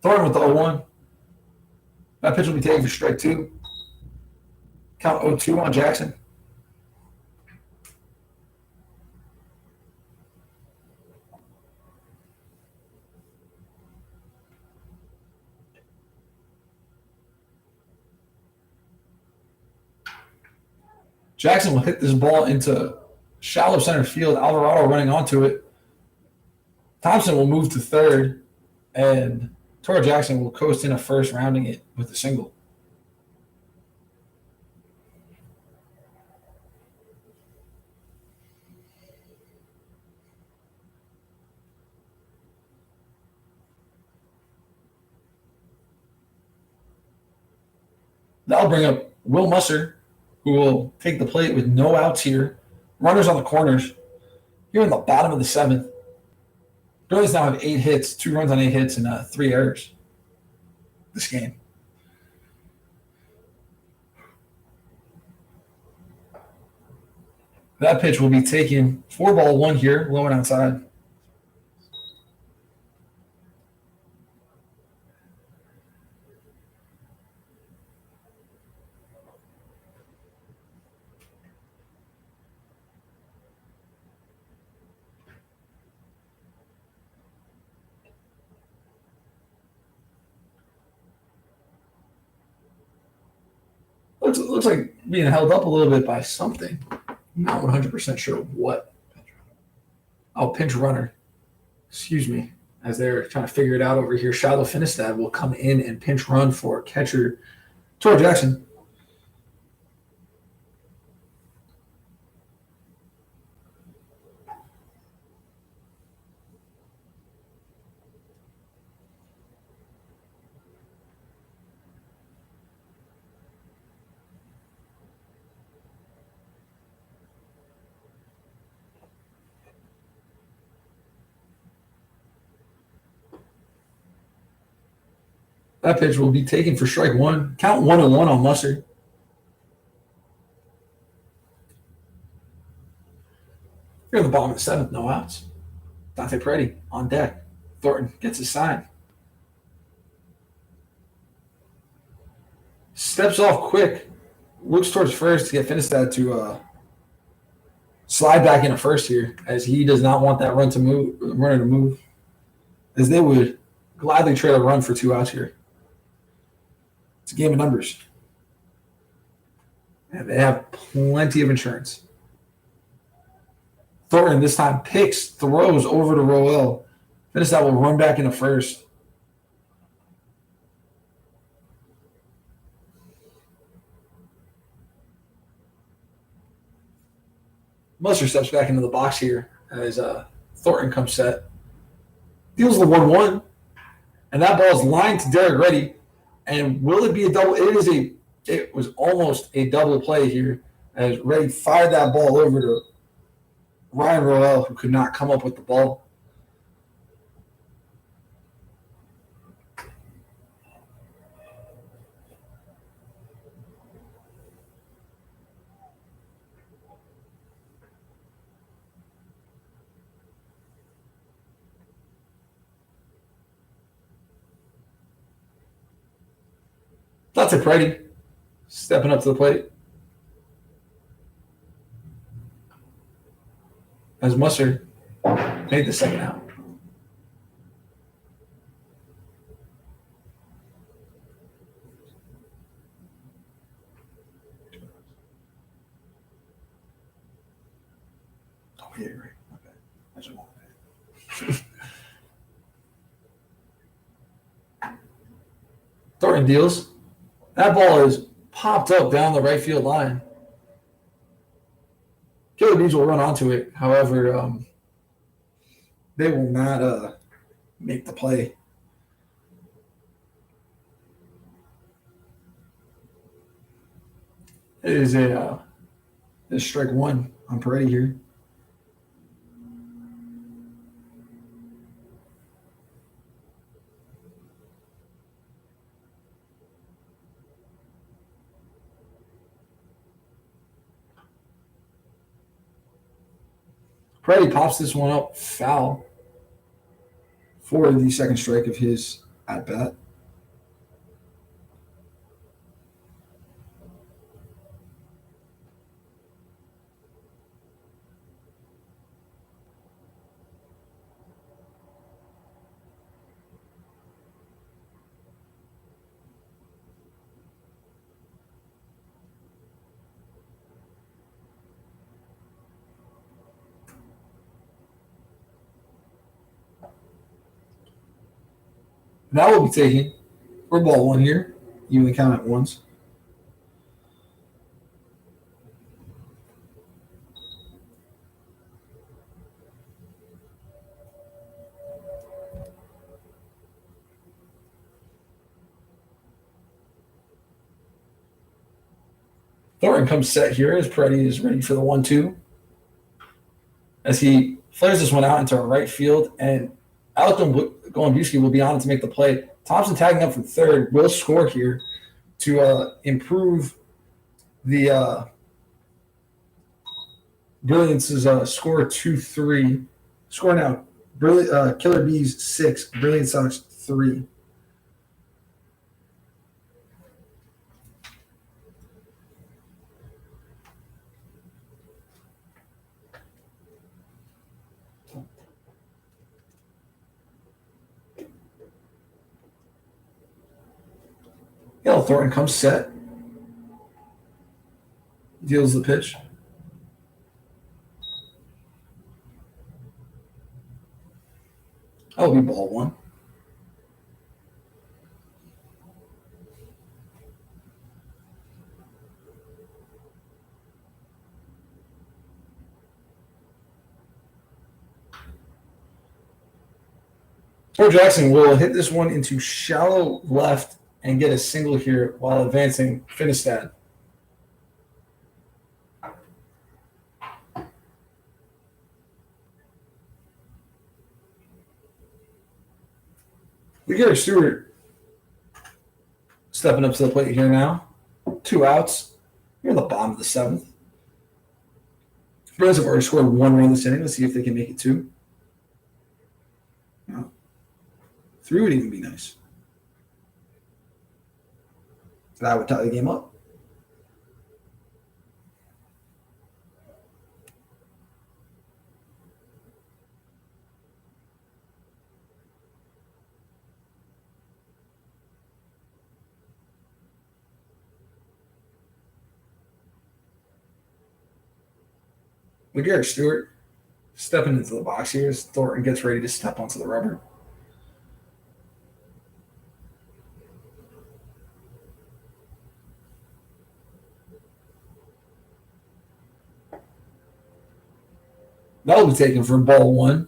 Thornton with the 0-1. That pitch will be taken for strike two. Count 0-2 on Jackson. Jackson will hit this ball into shallow center field. Alvarado running onto it. Thompson will move to third, and Toro Jackson will coast in a first, rounding it with a single. That'll bring up Will Musser, who will take the plate with no outs here. Runners on the corners. Here in the bottom of the seventh. Brilliants now have 8 hits, 2 runs on 8 hits, and 3 errors this game. That pitch will be taken 4-1 here, low and outside. Looks like being held up a little bit by something. Not 100% sure what. Oh, pinch runner. Excuse me. As they're trying to figure it out over here, Shiloh Finistad will come in and pinch run for catcher Tor Jackson. That pitch will be taken for strike one. Count 1-1 on Mustard. Here in the bottom of the seventh, no outs. Dante Peretti on deck. Thornton gets his sign. Steps off quick. Looks towards first to get Finistad to slide back into first here, as he does not want that runner to move, as they would gladly trade a run for 2 outs here. It's a game of numbers. And they have plenty of insurance. Thornton this time picks, throws over to Roel. Finistad will run back into first. Mustard steps back into the box here as Thornton comes set. Deals the 1-1. And that ball is lined to Derek Reddy. And will it be a double? It was almost a double play here as Reddy fired that ball over to Ryan Roel, who could not come up with the ball. That's it, Brady. Stepping up to the plate. As Mustard made the second out. Oh, yeah, right. Okay. I just want that. Thornton deals. That ball is popped up down the right field line. Killer Bees will run onto it. However, they will not make the play. It is it's strike one on Peretti here. Peretti pops this one up foul for the second strike of his at-bat. That will be taken for ball one here. Even the count at once. Thornton comes set here as Peretti is ready for the 1-2. As he flares this one out into right field, and Alec Golembiewski will be on to make the play. Thompson tagging up from third will score here to improve the Brilliance is score 2-3. Score now. Killer Bees 6. Brilliant Sox 3. Yellow Thornton comes set. Deals the pitch. That'll be ball one. Or Jackson will hit this one into shallow left and get a single here while advancing Finistad. Gary Stewart stepping up to the plate here now. 2 outs. You're in the bottom of the 7th. Bruins have already scored 1 run this inning. Let's see if they can make it 2. No. 3 would even be nice. That would tie the game up. Gary Stewart stepping into the box here as Thornton gets ready to step onto the rubber. That'll be taken for ball 1.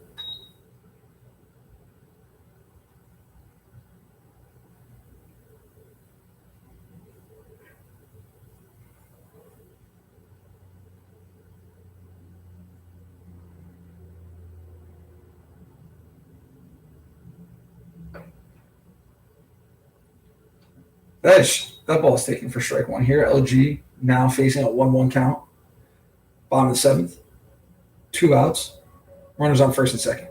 That ball is taken for strike 1 here. LG now facing a 1-1 count. Bottom of the 7th. 2 outs. Runners on first and second.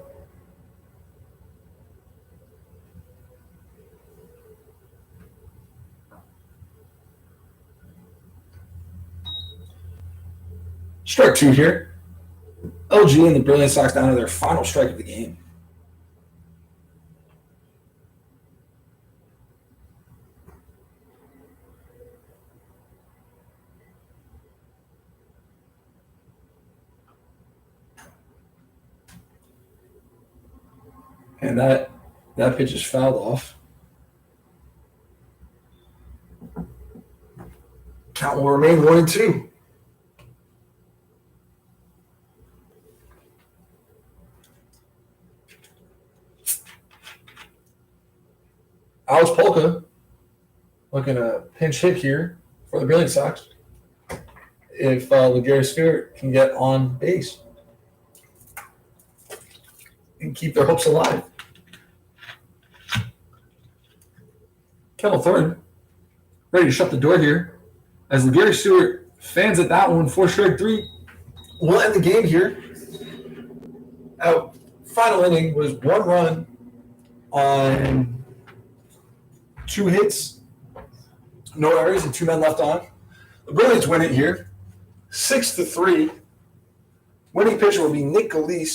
Strike 2 here. LG and the Brilliant Sox down to their final strike of the game. And that pitch is fouled off. Count will remain 1-2. Alex Polka looking to pinch hit here for the Brilliant Sox. If Gary Stewart can get on base and keep their hopes alive. Kendall Thornton ready to shut the door here as Gary Stewart fans at that one for strike 3. We'll end the game here. Final inning was 1 run on 2 hits, no errors, and 2 men left on. The Brilliants win it here, 6-3. Winning pitcher will be Nick Goulet.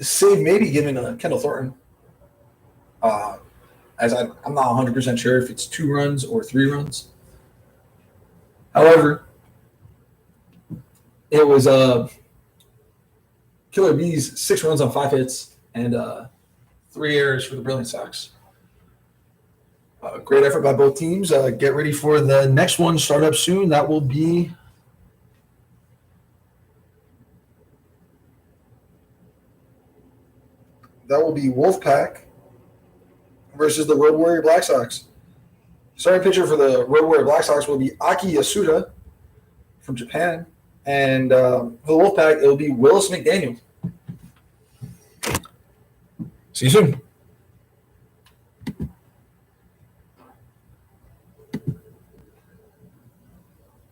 Save maybe given Kendall Thornton, as I'm not 100% sure if it's 2 runs or 3 runs. However, it was Killer Bees 6 runs on 5 hits and 3 errors for the Brilliant Sox. Great effort by both teams. Get ready for the next one. Start up soon. That will be Wolfpack versus the Road Warrior Black Sox. Starting pitcher for the Road Warrior Black Sox will be Aki Yasuda from Japan. And for the Wolfpack, it will be Willis McDaniel. See you soon.